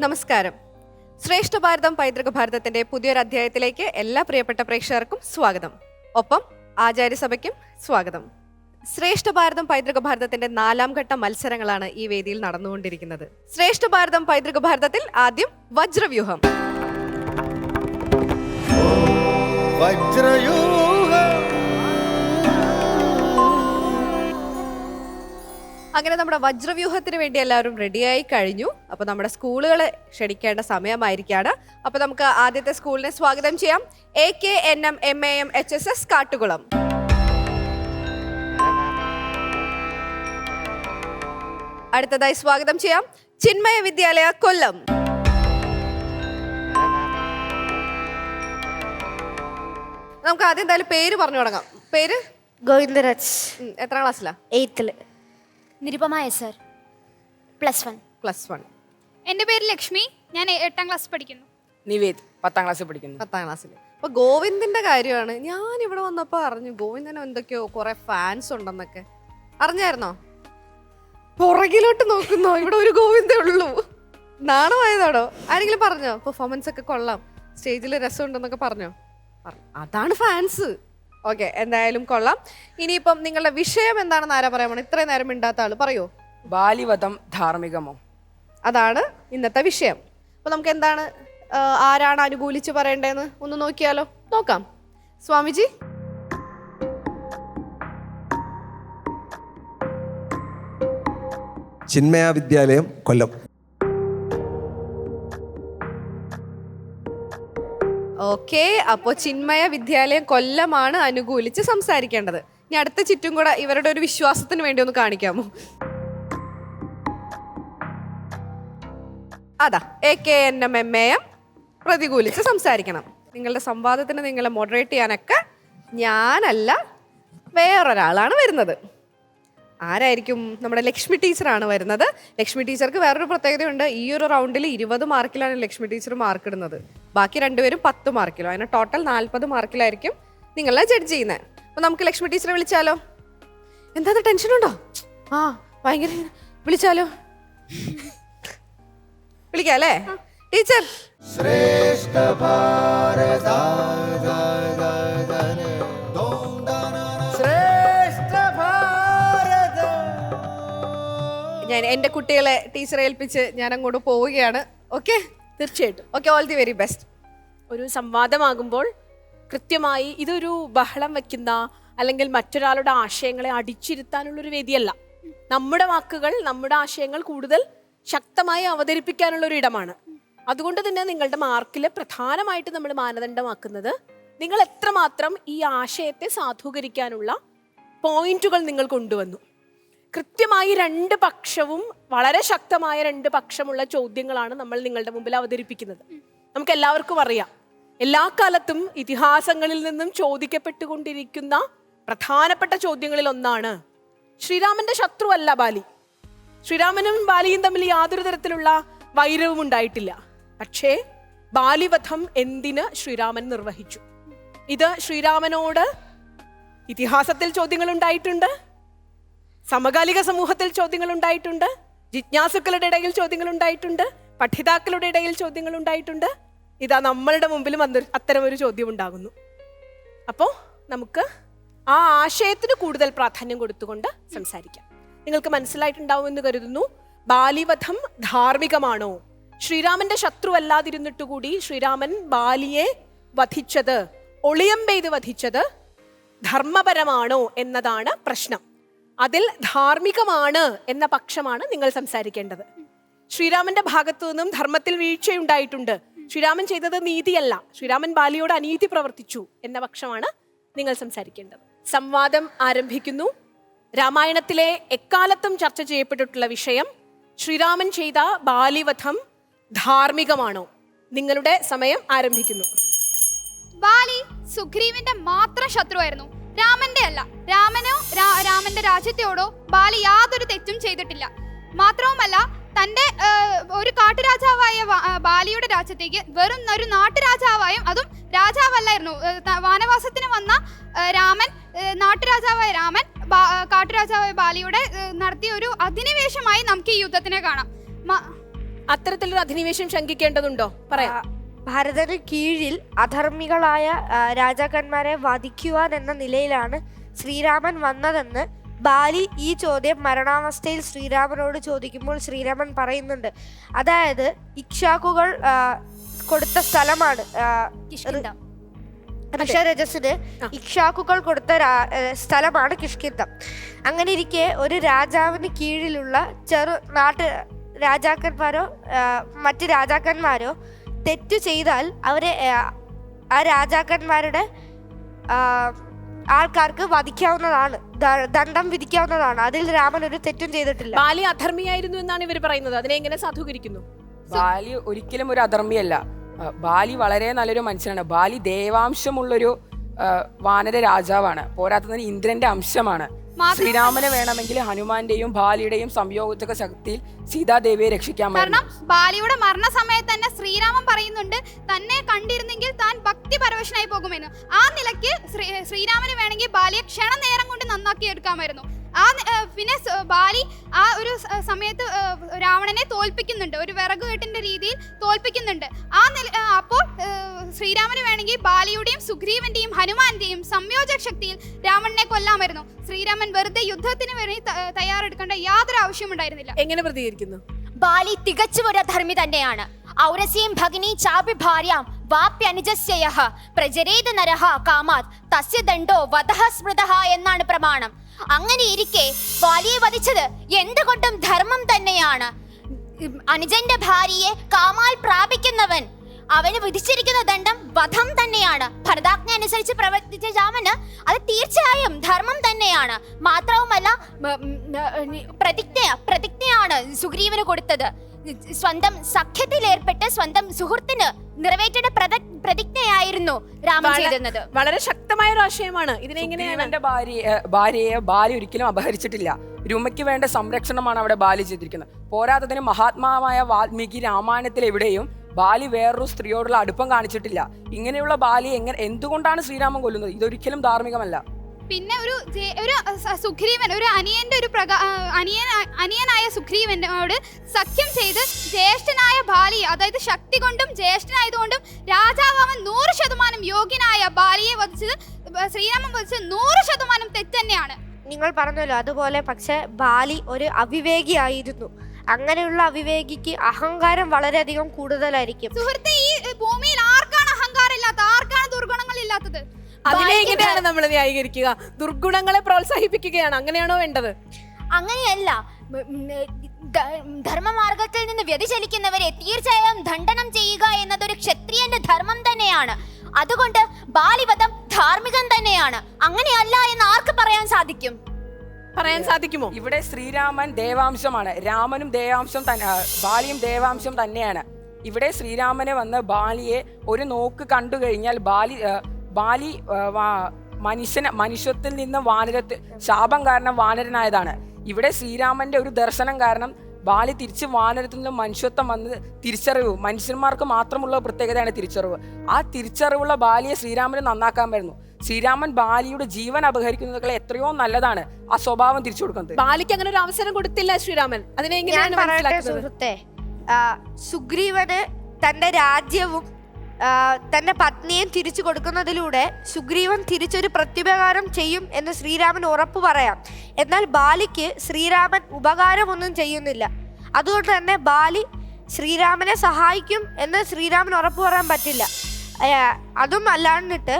നമസ്കാരം. ശ്രേഷ്ഠ ഭാരതം പൈതൃക ഭാരതത്തിന്റെ പുതിയൊരു അധ്യായത്തിലേക്ക് എല്ലാ പ്രിയപ്പെട്ട പ്രേക്ഷകർക്കും സ്വാഗതം. ഒപ്പം ആചാര്യസഭയ്ക്കും സ്വാഗതം. ശ്രേഷ്ഠ ഭാരതം പൈതൃക ഭാരതത്തിന്റെ 4ാം ഘട്ട മത്സരങ്ങളാണ് ഈ വേദിയിൽ നടന്നുകൊണ്ടിരിക്കുന്നത്. ശ്രേഷ്ഠ ഭാരതം പൈതൃക ഭാരതത്തിൽ ആദ്യം വജ്രവ്യൂഹം. അങ്ങനെ നമ്മുടെ വജ്രവ്യൂഹത്തിന് വേണ്ടി എല്ലാവരും റെഡിയായി കഴിഞ്ഞു. അപ്പൊ നമ്മുടെ സ്കൂളുകളെ ക്ഷണിക്കേണ്ട സമയമായിരിക്കാണ്. അപ്പൊ നമുക്ക് ആദ്യത്തെ സ്കൂളിനെ സ്വാഗതം ചെയ്യാം. AKNM MAM HSS Kattukulam. അടുത്തതായി സ്വാഗതം ചെയ്യാം ചിന്മയ വിദ്യാലയ കൊല്ലം. നമുക്ക് ആദ്യം എന്തായാലും പേര് പറഞ്ഞു തുടങ്ങാം. പേര് ഗോവിന്ദരാജ്. എത്രാം ക്ലാസ്സിലാ? 8th. നിരുപമായ സർ, +1. എൻ്റെ പേര് ലക്ഷ്മി, ഞാൻ 8ാം ക്ലാസ് പഠിക്കുന്നു. നിവേദ് 10ാം ക്ലാസ്സിൽ പഠിക്കുന്നു. 10ാം ക്ലാസ്സിൽ. അപ്പൊ ഗോവിന്ദിന്റെ കാര്യമാണ് ഞാൻ ഇവിടെ വന്നപ്പോ അറിഞ്ഞു. ഗോവിന്ദന് എന്തൊക്കെയോ കുറെ ഫാൻസ് ഉണ്ടെന്നൊക്കെ അറിഞ്ഞായിരുന്നോ? പുറകിലോട്ട് നോക്കുന്നോ? ഇവിടെ ഒരു ഗോവിന്ദേ ഉള്ളൂ. നാണമായതാണോ? ആരെങ്കിലും പറഞ്ഞോ പെർഫോമൻസ് ഒക്കെ കൊള്ളാം, സ്റ്റേജിൽ രസമുണ്ടെന്നൊക്കെ പറഞ്ഞോ? അതാണ് ഫാൻസ്. ഓക്കെ, എന്തായാലും കൊള്ളാം. ഇനിയിപ്പം നിങ്ങളുടെ വിഷയം എന്താണെന്ന് ആരാ പറയാൻ പോണേ? ഇത്രയും നേരം മിണ്ടാത്ത ആള് പറയോ? ബാലിവധം ധാർമ്മികമോ? അതാണ് ഇന്നത്തെ വിഷയം. അപ്പൊ നമുക്ക് എന്താണ്, ആരാണ് അനുകൂലിച്ച് പറയേണ്ടതെന്ന് ഒന്ന് നോക്കിയാലോ? നോക്കാം. സ്വാമിജി. ചിന്മയ വിദ്യാലയം കൊല്ലം. ഓക്കെ, അപ്പോ ചിന്മയ വിദ്യാലയം കൊല്ലമാണ് അനുകൂലിച്ച് സംസാരിക്കേണ്ടത്. ഇനി അടുത്ത ചുറ്റും കൂടെ ഇവരുടെ ഒരു വിശ്വാസത്തിന് വേണ്ടി ഒന്ന് കാണിക്കാമോ? അതാ AKNM MAM പ്രതികൂലിച്ച് സംസാരിക്കണം. നിങ്ങളുടെ സംവാദത്തിന് നിങ്ങളെ മോഡറേറ്റ് ചെയ്യാനൊക്കെ ഞാനല്ല, വേറൊരാളാണ് വരുന്നത്. ആരായിരിക്കും? നമ്മുടെ ലക്ഷ്മി ടീച്ചറാണ് വരുന്നത്. ലക്ഷ്മി ടീച്ചർക്ക് വേറൊരു പ്രത്യേകതയുണ്ട്. ഈ ഒരു റൗണ്ടിൽ 20 മാർക്കിലാണ് ലക്ഷ്മി ടീച്ചർ മാർക്ക് ഇടുന്നത്. ബാക്കി രണ്ടുപേരും 10 മാർക്കിലോ. അതിന് ടോട്ടൽ 40 മാർക്കിലായിരിക്കും നിങ്ങളെ ജഡ്ജ് ചെയ്യുന്നത്. അപ്പൊ നമുക്ക് ലക്ഷ്മി ടീച്ചറെ വിളിച്ചാലോ? എന്താ ടെൻഷൻ ഉണ്ടോ? ആ ഭയങ്കര. വിളിച്ചാലോ? വിളിക്കാം അല്ലേ ടീച്ചർ? ഞാൻ എൻ്റെ കുട്ടികളെ ടീച്ചറെ ഏൽപ്പിച്ച് ഞാൻ അങ്ങോട്ട് പോവുകയാണ്. ഓക്കെ, തീർച്ചയായിട്ടും. Okay, all the very best. ഒരു സംവാദമാകുമ്പോൾ കൃത്യമായി ഇതൊരു ബഹളം വയ്ക്കുന്ന അല്ലെങ്കിൽ മറ്റൊരാളുടെ ആശയങ്ങളെ അടിച്ചിരുത്താനുള്ളൊരു വേദിയല്ല. നമ്മുടെ വാക്കുകൾ, നമ്മുടെ ആശയങ്ങൾ കൂടുതൽ ശക്തമായി അവതരിപ്പിക്കാനുള്ളൊരു ഇടമാണ്. അതുകൊണ്ട് തന്നെ നിങ്ങളുടെ മാർക്കിൽ പ്രധാനമായിട്ട് നമ്മൾ മാനദണ്ഡമാക്കുന്നത് നിങ്ങൾ എത്രമാത്രം ഈ ആശയത്തെ സാധൂകരിക്കാനുള്ള പോയിന്റുകൾ നിങ്ങൾ കൊണ്ടുവന്നു. കൃത്യമായി 2 പക്ഷവും വളരെ ശക്തമായ 2 പക്ഷമുള്ള ചോദ്യങ്ങളാണ് നമ്മൾ നിങ്ങളുടെ മുമ്പിൽ അവതരിപ്പിക്കുന്നത്. നമുക്ക് എല്ലാവർക്കും അറിയാം, എല്ലാ കാലത്തും ഇതിഹാസങ്ങളിൽ നിന്നും ചോദിക്കപ്പെട്ടുകൊണ്ടിരിക്കുന്ന പ്രധാനപ്പെട്ട ചോദ്യങ്ങളിൽ ഒന്നാണ് ശ്രീരാമന്റെ ശത്രുവല്ല ബാലി. ശ്രീരാമനും ബാലിയും തമ്മിൽ യാതൊരു തരത്തിലുള്ള വൈരവും ഉണ്ടായിട്ടില്ല. പക്ഷേ ബാലിവധം എന്തിന് ശ്രീരാമൻ നിർവഹിച്ചു? ഇത് ശ്രീരാമനോട് ഇതിഹാസത്തിൽ ചോദ്യങ്ങൾ ഉണ്ടായിട്ടുണ്ട്, സമകാലിക സമൂഹത്തിൽ ചോദ്യങ്ങൾ ഉണ്ടായിട്ടുണ്ട്, ജിജ്ഞാസുക്കളുടെ ഇടയിൽ ചോദ്യങ്ങൾ ഉണ്ടായിട്ടുണ്ട്, പഠിതാക്കളുടെ ഇടയിൽ ചോദ്യങ്ങൾ ഉണ്ടായിട്ടുണ്ട്. ഇതാ നമ്മളുടെ മുമ്പിലും അത്തരം ഒരു ചോദ്യം ഉണ്ടാകുന്നു. അപ്പോൾ നമുക്ക് ആ ആശയത്തിന് കൂടുതൽ പ്രാധാന്യം കൊടുത്തുകൊണ്ട് സംസാരിക്കാം. നിങ്ങൾക്ക് മനസ്സിലായിട്ടുണ്ടാവുമെന്ന് കരുതുന്നു. ബാലിവധം ധാർമ്മികമാണോ? ശ്രീരാമന്റെ ശത്രു അല്ലാതിരുന്നിട്ട് കൂടി ശ്രീരാമൻ ബാലിയെ വധിച്ചത്, ഒളിയമ്പെയ്ത് വധിച്ചത് ധർമ്മപരമാണോ എന്നതാണ് പ്രശ്നം. അതിൽ ധാർമ്മികമാണ് എന്ന പക്ഷമാണ് നിങ്ങൾ സംസാരിക്കേണ്ടത്. ശ്രീരാമന്റെ ഭാഗത്തു നിന്നും ധർമ്മത്തിൽ വീഴ്ചയുണ്ടായിട്ടുണ്ട്, ശ്രീരാമൻ ചെയ്തത് നീതിയല്ല, ശ്രീരാമൻ ബാലിയോട് അനീതി പ്രവർത്തിച്ചു എന്ന പക്ഷമാണ് നിങ്ങൾ സംസാരിക്കേണ്ടത്. സംവാദം ആരംഭിക്കുന്നു. രാമായണത്തിലെ എക്കാലത്തും ചർച്ച ചെയ്യപ്പെട്ടിട്ടുള്ള വിഷയം ശ്രീരാമൻ ചെയ്ത ബാലിവധം ധാർമ്മികമാണോ? നിങ്ങളുടെ സമയം ആരംഭിക്കുന്നു. ബാലി സുഗ്രീവന്റെ മാത്രം ശത്രുവായിരുന്നു, രാമന്റെ അല്ല. രാമന്റെ രാജ്യത്തോടോ ബാലി യാതൊരു തെറ്റും ചെയ്തിട്ടില്ല. മാത്രവുമല്ല, തന്റെ ഒരു കാട്ടുരാജാവായ ബാലിയുടെ രാജ്യത്തേക്ക് വെറും ഒരു നാട്ടുരാജാവായും, അതും രാജാവല്ലായിരുന്നു, വാനവാസത്തിന് വന്ന രാമൻ, നാട്ടുരാജാവായ രാമൻ കാട്ടുരാജാവായ ബാലിയുടെ നടത്തിയ ഒരു അധിനിവേശമായി നമുക്ക് ഈ യുദ്ധത്തിനെ കാണാം. അത്തരത്തിലൊരു അധിനിവേശം ശങ്കിക്കേണ്ടതുണ്ടോ? പറയാം. ഭരതന് കീഴിൽ അധർമ്മികളായ രാജാക്കന്മാരെ വധിക്കുവാൻ എന്ന നിലയിലാണ് ശ്രീരാമൻ വന്നതെന്ന് ബാലി ഈ ചോദ്യം മരണാവസ്ഥയിൽ ശ്രീരാമനോട് ചോദിക്കുമ്പോൾ ശ്രീരാമൻ പറയുന്നുണ്ട്. അതായത് ഇക്ഷ്വാകുകൾ കൊടുത്ത സ്ഥലമാണ് ഋഷരജസിന് ഇക്ഷ്വാകുകൾ കൊടുത്ത സ്ഥലമാണ് കിഷ്കിന്ധം. അങ്ങനെ ഇരിക്കെ ഒരു രാജാവിന് കീഴിലുള്ള രാജാക്കന്മാരോ മറ്റ് രാജാക്കന്മാരോ തെറ്റു ചെയ്താൽ അവരെ ആ രാജാക്കന്മാരുടെ ആൾക്കാർക്ക് വധിക്കാവുന്നതാണ്, ദണ്ഡം വിധിക്കാവുന്നതാണ്. അതിൽ രാമൻ ഒരു തെറ്റും ചെയ്തിട്ടില്ല. ബാലി അധർമ്മിയായിരുന്നു എന്നാണ് ഇവർ പറയുന്നത്. അതിനെ എങ്ങനെ സാധൂകരിക്കുന്നു? ബാലി ഒരിക്കലും ഒരു അധർമ്മിയല്ല. ബാലി വളരെ നല്ലൊരു മനുഷ്യനാണ്. ബാലി ദേവാംശമുള്ളൊരു വാനര രാജാവാണ്. പോരാത്തതിന് ഇന്ദ്രന്റെ അംശമാണ്. ശ്രീരാമനെ വേണമെങ്കിൽ ഹനുമാന്റെയും ബാലിയുടെയും സംയോഗത്തിക ശക്തിയിൽ സീതാദേവിയെ രക്ഷിക്കാമായിരുന്നു. കാരണം ബാലിയുടെ മരണസമയത്ത് തന്നെ ശ്രീരാമൻ പറയുന്നുണ്ട് തന്നെ കണ്ടിരുന്നെങ്കിൽ താൻ ഭക്തി പരവശനായി പോകുമെന്ന്. ആ നിലയ്ക്ക് ശ്രീരാമന് വേണമെങ്കിൽ ബാലിയെ ക്ഷണനേരം കൊണ്ട് നന്നാക്കി എടുക്കാമായിരുന്നു. പിന്നെ ബാലി ആ ഒരു സമയത്ത് രാവണനെ തോൽപ്പിക്കുന്നുണ്ട്, ഒരു വിറകുകെട്ടിന്റെ രീതിയിൽ തോൽപ്പിക്കുന്നുണ്ട്. അപ്പോൾ ശ്രീരാമന് വേണമെങ്കിൽ ബാലിയുടെയും സുഗ്രീവന്റെയും ഹനുമാന്റെയും സംയോജക ശക്തിയിൽ രാവണനെ കൊല്ലാമായിരുന്നു. ശ്രീരാമൻ വെറുതെ യുദ്ധത്തിന് വേണ്ടി തയ്യാറെടുക്കേണ്ട യാതൊരു ആവശ്യമുണ്ടായിരുന്നില്ല. എങ്ങനെ പ്രതികരിക്കുന്നു? ബാലി തികച്ചും ഒരു അധർമ്മി തന്നെയാണ്. ഔരസ്യം ഭഗിനി ചാപി ഭാര്യാം വാപ്യനുജസ്യയഃ പ്രജരേത് നരഃ കാമാത് തസ്യ ദണ്ഡോ വധഃ സ്മൃതഃ എന്നാണ് പ്രമാണം. അങ്ങനെ ഇരിക്കെ ബാലിയെ വധിച്ചത് എന്തുകൊണ്ടും ധർമ്മം തന്നെയാണ്. അനുജന്റെ ഭാര്യയെ കാമാൽ പ്രാപിക്കുന്നവൻ അവന് വിധിച്ചിരിക്കുന്ന ദണ്ഡം വധം തന്നെയാണ്. ഭരതാജ്ഞ അനുസരിച്ച് പ്രവർത്തിച്ച രാമന് അത് തീർച്ചയായും ധർമ്മം തന്നെയാണ്. മാത്രവുമല്ല പ്രതിജ്ഞയാണ് സുഗ്രീവന് കൊടുത്തത്. സ്വന്തം സഖ്യത്തിലേർപ്പെട്ട് സ്വന്തം സുഹൃത്തിന് നിറവേറ്റേണ്ട പ്രതിജ്ഞയായിരുന്നു രാമൻ ചെയ്തിരുന്നത്. വളരെ ശക്തമായ ഒരു ആശയമാണ്. ഇതിനെങ്ങനെയാണ് ഭാര്യയെ ബാലി ഒരിക്കലും അപഹരിച്ചിട്ടില്ല. രൂമയ്ക്ക് വേണ്ട സംരക്ഷണമാണ് അവിടെ ബാലി ചെയ്തിരിക്കുന്നത്. പോരാത്തതിന് മഹാത്മാവായ വാൽമീകി രാമായണത്തിൽ എവിടെയും ബാലി വേറൊരു സ്ത്രീയോടുള്ള അടുപ്പം കാണിച്ചിട്ടില്ല. ഇങ്ങനെയുള്ള ബാലി എന്തുകൊണ്ടാണ് ശ്രീരാമൻ കൊല്ലുന്നത്? ഇതൊരിക്കലും ധാർമ്മികമല്ല. പിന്നെ ഒരു സുഗ്രീവൻ, ഒരു അനിയന്റെ ഒരു അനിയനായ സുഗ്രീവനോട് സഖ്യം ചെയ്ത് ജ്യേഷ്ഠനായ ബാലി, അതായത് ശക്തി കൊണ്ടും ജ്യേഷ്ഠനായതുകൊണ്ടും രാജാവാൻ 100% യോഗ്യനായ ബാലിയെ വധിച്ചത് ശ്രീരാമൻ വധിച്ചത് 100% തെറ്റ് തന്നെയാണ്. നിങ്ങൾ പറഞ്ഞല്ലോ അതുപോലെ. പക്ഷെ ബാലി ഒരു അവിവേകിയായിരുന്നു. അങ്ങനെയുള്ള അവിവേകിക്ക് അഹങ്കാരം വളരെയധികം കൂടുതലായിരിക്കും. സുഹൃത്തെ, ഈ ഭൂമിയിൽ ആർക്കാണ് അഹങ്കാരം ഇല്ലാത്തത്? ആർക്കാണ് ദുർഗുണങ്ങൾ ഇല്ലാത്തത്? അതിനെ എങ്ങനെയാണ് നമ്മൾ ന്യായീകരിക്കുക? ദുർഗുണങ്ങളെ പ്രോത്സാഹിപ്പിക്കുകയാണ്, അങ്ങനെയാണോ വേണ്ടത്? അങ്ങനെയല്ല. ധർമ്മമാർഗത്തിൽ നിന്ന് വ്യതിചലിക്കുന്നവരെ തീർച്ചയായും ദണ്ഡനം ചെയ്യുക എന്നതൊരു ക്ഷത്രിയന്റെ ധർമ്മം തന്നെയാണ്. അതുകൊണ്ട് ബാലിവധം ധാർമ്മികം തന്നെയാണ്. അങ്ങനെയല്ല എന്ന് ആർക്ക് പറയാൻ സാധിക്കും? പറയാൻ സാധിക്കുമോ? ഇവിടെ ശ്രീരാമൻ ദേവാംശമാണ്. രാമനും ദേവാംശം ബാലിയും ദേവാംശം തന്നെയാണ്. ഇവിടെ ശ്രീരാമനെ വന്ന് ബാലിയെ ഒരു നോക്ക് കണ്ടു കഴിഞ്ഞാൽ ബാലി മനുഷ്യത്തിൽ നിന്ന് ശാപം കാരണം വാനരനായതാണ്. ഇവിടെ ശ്രീരാമന്റെ ഒരു ദർശനം കാരണം ബാലി തിരിച്ച് വാനരത്തിൽ നിന്ന് മനുഷ്യത്വം വന്ന് തിരിച്ചറിവ്. മനുഷ്യന്മാർക്ക് മാത്രമുള്ള പ്രത്യേകതയാണ് തിരിച്ചറിവ്. ആ തിരിച്ചറിവുള്ള ബാലിയെ ശ്രീരാമന് നന്നാക്കാമായിരുന്നു. ശ്രീരാമൻ ബാലിയുടെ ജീവൻ അപഹരിക്കുന്നതൊക്കെ എത്രയോ നല്ലതാണ്. ആ സ്വഭാവം തിരിച്ചു കൊടുക്കുന്നത്. ബാലിക്ക് അങ്ങനെ ഒരു അവസരം കൊടുത്തില്ല ശ്രീരാമൻ. അതിനെങ്ങനെയാണ് സുഹൃത്തെ, സുഗ്രീവന് തന്റെ രാജ്യവും തന്റെ പത്നിയും തിരിച്ചു കൊടുക്കുന്നതിലൂടെ സുഗ്രീവൻ തിരിച്ചൊരു പ്രത്യുപകാരം ചെയ്യും എന്ന് ശ്രീരാമൻ ഉറപ്പു പറയാം. എന്നാൽ ബാലിക്ക് ശ്രീരാമൻ ഉപകാരമൊന്നും ചെയ്യുന്നില്ല. അതുകൊണ്ട് തന്നെ ബാലി ശ്രീരാമനെ സഹായിക്കും എന്ന് ശ്രീരാമൻ ഉറപ്പു പറയാൻ പറ്റില്ല. അതും അല്ലാണ്ടിട്ട്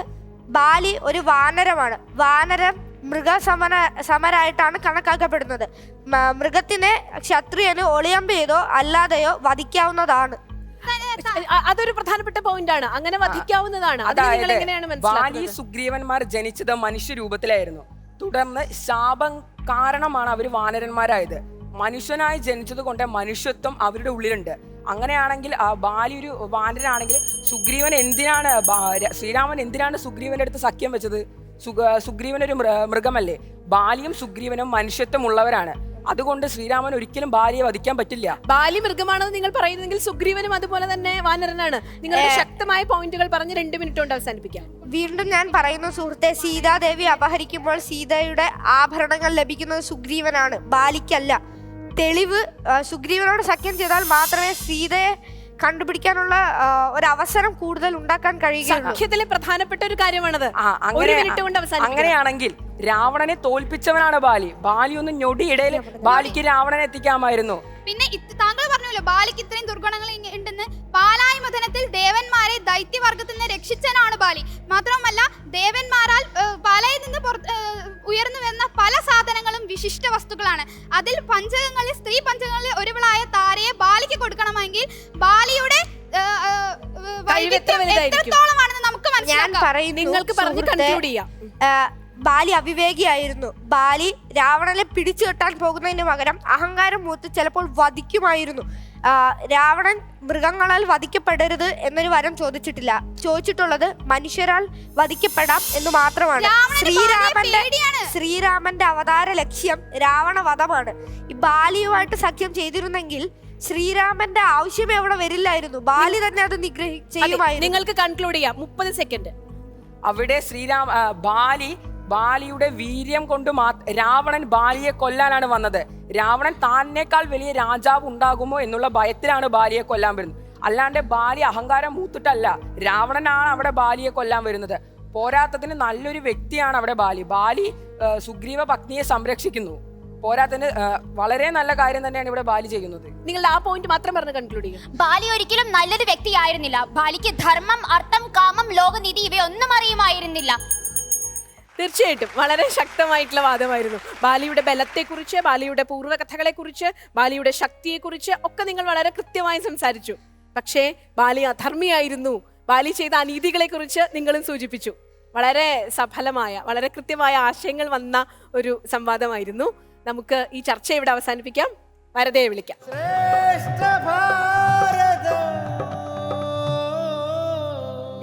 ബാലി ഒരു വാനരമാണ്. വാനരം മൃഗസമരായിട്ടാണ് കണക്കാക്കപ്പെടുന്നത്. മൃഗത്തിനെ ക്ഷത്രിയന് ഒളിയമ്പ് ചെയ്തോ അല്ലാതെയോ വധിക്കാവുന്നതാണ്. അതൊരു പ്രധാനപ്പെട്ട പോയിന്റ് ആണ്. അങ്ങനെ വധിക്കാവുന്നതാണ്. ബാലി സുഗ്രീവന്മാർ ജനിച്ചത് മനുഷ്യരൂപത്തിലായിരുന്നു. തുടർന്ന് ശാപം കാരണമാണ് അവർ വാനരന്മാരായത്. മനുഷ്യനായി ജനിച്ചത് കൊണ്ട് മനുഷ്യത്വം അവരുടെ ഉള്ളിലുണ്ട്. അങ്ങനെയാണെങ്കിൽ ബാലി ഒരു വാനരനാണെങ്കിൽ ശ്രീരാമൻ എന്തിനാണ് സുഗ്രീവന്റെ അടുത്ത് സഖ്യം വെച്ചത്? സുഗ്രീവൻ ഒരു മൃഗമല്ലേ? ബാലിയും സുഗ്രീവനും മനുഷ്യത്വം ഉള്ളവരാണ്. അതുകൊണ്ട് ശ്രീരാമൻ ഒരിക്കലും ബാലിയെ വധിക്കാൻ പറ്റില്ല. ബാലി മൃഗമാണെന്ന് നിങ്ങൾ പറയുന്നെങ്കിൽ സുഗ്രീവനും അതുപോലെ തന്നെ വാനരനാണ്. നിങ്ങളുടെ ശക്തമായ പോയിന്റുകൾ പറഞ്ഞ് 2 മിനിറ്റ് കൊണ്ട് അവസാനിപ്പിക്കാം. വീണ്ടും ഞാൻ പറയുന്നു സുഹൃത്തെ, സീതാദേവി അപഹരിക്കുമ്പോൾ സീതയുടെ ആഭരണങ്ങൾ ലഭിക്കുന്നത് സുഗ്രീവനാണ്, ബാലിക്കല്ല. തെളിവ് സുഗ്രീവനോട് സഖ്യം ചെയ്താൽ മാത്രമേ സീതയെ കണ്ടുപിടിക്കാനുള്ള ഒരു അവസരം കൂടുതൽ ഉണ്ടാക്കാൻ കഴിയുകയുള്ളൂ. സഖ്യത്തിലെ പ്രധാനപ്പെട്ട ഒരു കാര്യമാണത്. അങ്ങനെ ഒരു മിനിറ്റ് കൊണ്ട് അവസാനിപ്പിക്കണം. അങ്ങനെയാണെങ്കിൽ രാവണനെ തോൽപ്പിച്ചവനാണ് ബാലി. ബാലി ഒന്ന് ഞൊടിയിടയിൽ ബാലിക്ക് രാവണനെ എത്തിക്കാമായിരുന്നു. പിന്നെ താങ്കൾ പറഞ്ഞല്ലോ ബാലിക്ക് ഇത്രയും ദുർഗുണങ്ങൾ ഉണ്ടെന്ന്. പാലായി മഥനത്തിൽ ദേവന്മാരെ ദൈത്യവർഗത്തിൽ നിന്ന് രക്ഷിച്ചനാണ് ബാലി. മാത്രമല്ല ദേവന്മാരാൽ പാലയിൽ നിന്ന് ഉയർന്നു വരുന്ന പല സാധനങ്ങളും വിശിഷ്ട വസ്തുക്കളാണ്. അതിൽ പഞ്ചകങ്ങളിൽ സ്ത്രീ പഞ്ചകങ്ങളിൽ ഒരുവളായ താരയെ ബാലിക്ക് കൊടുക്കണമെങ്കിൽ ബാലിയുടെ എത്രത്തോളമാണെന്ന് നമുക്ക് മനസ്സിലാക്കാം. നിങ്ങൾക്ക് പറഞ്ഞ് കൺക്ലൂഡ് ചെയ്യാം. ബാലി അവിവേകിയായിരുന്നു. ബാലി രാവണനെ പിടിച്ചു കെട്ടാൻ പോകുന്നതിന് പകരം അഹങ്കാരം മൂത്ത് ചിലപ്പോൾ വധിക്കുമായിരുന്നു. രാവണൻ മൃഗങ്ങളാൽ വധിക്കപ്പെടരുത് എന്നൊരു വരം ചോദിച്ചിട്ടില്ല. ചോദിച്ചിട്ടുള്ളത് മനുഷ്യരാൽ വധിക്കപ്പെടാം എന്ന് മാത്രമാണ്. ശ്രീരാമന്റെ അവതാര ലക്ഷ്യം രാവണവധമാണ്. ഈ ബാലിയുമായിട്ട് സഖ്യം ചെയ്തിരുന്നെങ്കിൽ ശ്രീരാമന്റെ ആവശ്യമേ അവിടെ വരില്ലായിരുന്നു. ബാലി തന്നെ അത് ചെയ്യുമായിരുന്നു. നിങ്ങൾക്ക് കൺക്ലൂഡ് ചെയ്യാം. 30 സെക്കൻഡ്. അവിടെ ബാലിയുടെ വീര്യം കൊണ്ട് രാവണൻ ബാലിയെ കൊല്ലാനാണ് വന്നത്. രാവണൻ താനേക്കാൾ വലിയ രാജാവ് ഉണ്ടാകുമോ എന്നുള്ള ഭയത്തിലാണ് ബാലിയെ കൊല്ലാൻ വരുന്നത്. അല്ലാണ്ട് ബാലി അഹങ്കാരം മൂത്തിട്ടല്ല. രാവണനാണ് അവിടെ ബാലിയെ കൊല്ലാൻ വരുന്നത്. പോരാത്തതിന് നല്ലൊരു വ്യക്തിയാണ് അവിടെ ബാലി സുഗ്രീവ പത്നിയെ സംരക്ഷിക്കുന്നു. പോരാത്തതിന് വളരെ നല്ല കാര്യം തന്നെയാണ് ഇവിടെ ബാലി ചെയ്യുന്നത്. നിങ്ങളുടെ ആ പോയിന്റ് മാത്രം പറഞ്ഞ് കൺക്ലൂഡ് ചെയ്യും. ബാലി ഒരിക്കലും നല്ലൊരു വ്യക്തിയായിരുന്നില്ല. ബാലിക്ക് ധർമ്മം, അർത്ഥം, കാമം, ലോകനീതി ഇവയൊന്നും അറിയുമായിരുന്നില്ല. തീർച്ചയായിട്ടും വളരെ ശക്തമായിട്ടുള്ള വാദമായിരുന്നു. ബാലിയുടെ ബലത്തെക്കുറിച്ച്, ബാലിയുടെ പൂർവ്വകഥകളെക്കുറിച്ച്, ബാലിയുടെ ശക്തിയെക്കുറിച്ച് ഒക്കെ നിങ്ങൾ വളരെ കൃത്യമായി സംസാരിച്ചു. പക്ഷേ ബാലി അധർമ്മിയായിരുന്നു. ബാലി ചെയ്ത അനീതികളെ കുറിച്ച് നിങ്ങളും സൂചിപ്പിച്ചു. വളരെ സഫലമായ, വളരെ കൃത്യമായ ആശയങ്ങൾ വന്ന ഒരു സംവാദമായിരുന്നു. നമുക്ക് ഈ ചർച്ച ഇവിടെ അവസാനിപ്പിക്കാം. വരദയെ വിളിക്കാം.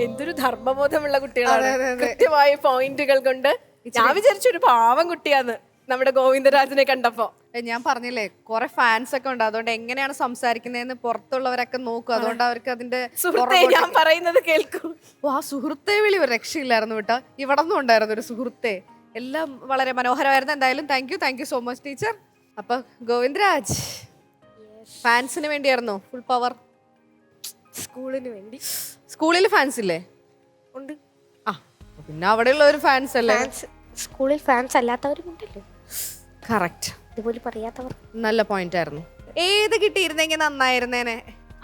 എന്തൊരു ധർമ്മബോധമുള്ള കുട്ടികളാണ്. കൃത്യമായ പോയിന്റുകൾ കൊണ്ട്. ഞാൻ വിചാരിച്ചൊരു പാവം കുട്ടിയാന്ന് നമ്മുടെ ഗോവിന്ദരാജനെ കണ്ടപ്പോ. ഞാൻ പറഞ്ഞില്ലേ കുറെ ഫാൻസ് ഒക്കെ ഉണ്ട്. അതുകൊണ്ട് എങ്ങനെയാണ് സംസാരിക്കുന്നതെന്ന് പുറത്തുള്ളവരൊക്കെ നോക്കും. അതുകൊണ്ട് അവർക്ക് അതിന്റെ സുഹൃത്തെ ഞാൻ പറയുന്നത് കേൾക്കൂ. ആ സുഹൃത്തെ വിളി ഒരു രക്ഷയില്ലായിരുന്നു കേട്ടോ. ഇവിടെ നിന്നും ഉണ്ടായിരുന്നു ഒരു സുഹൃത്തെ. എല്ലാം വളരെ മനോഹരമായിരുന്നു. എന്തായാലും thank you so much teacher. അപ്പൊ ഗോവിന്ദരാജ് ഫാൻസിന് വേണ്ടിയായിരുന്നോ ഫുൾ പവർ? സ്കൂളിന് വേണ്ടി. സ്കൂളിൽ ഫാൻസ് ഇല്ലേ? ഉണ്ട്. ആ പിന്നെ അവിടെയുള്ള ഒരു ഫാൻസ് അല്ലേ? സ്കൂളിൽ ഫാൻസ് അല്ലാത്തവരുണ്ടല്ലോ. കറക്റ്റ്. ഇതുപോലെ പറയാത്തവർ. നല്ല പോയിന്റ് ആയിരുന്നു. ഏത് കിട്ടിയിരുന്നെങ്കിൽ നന്നായിരുന്നേനെ.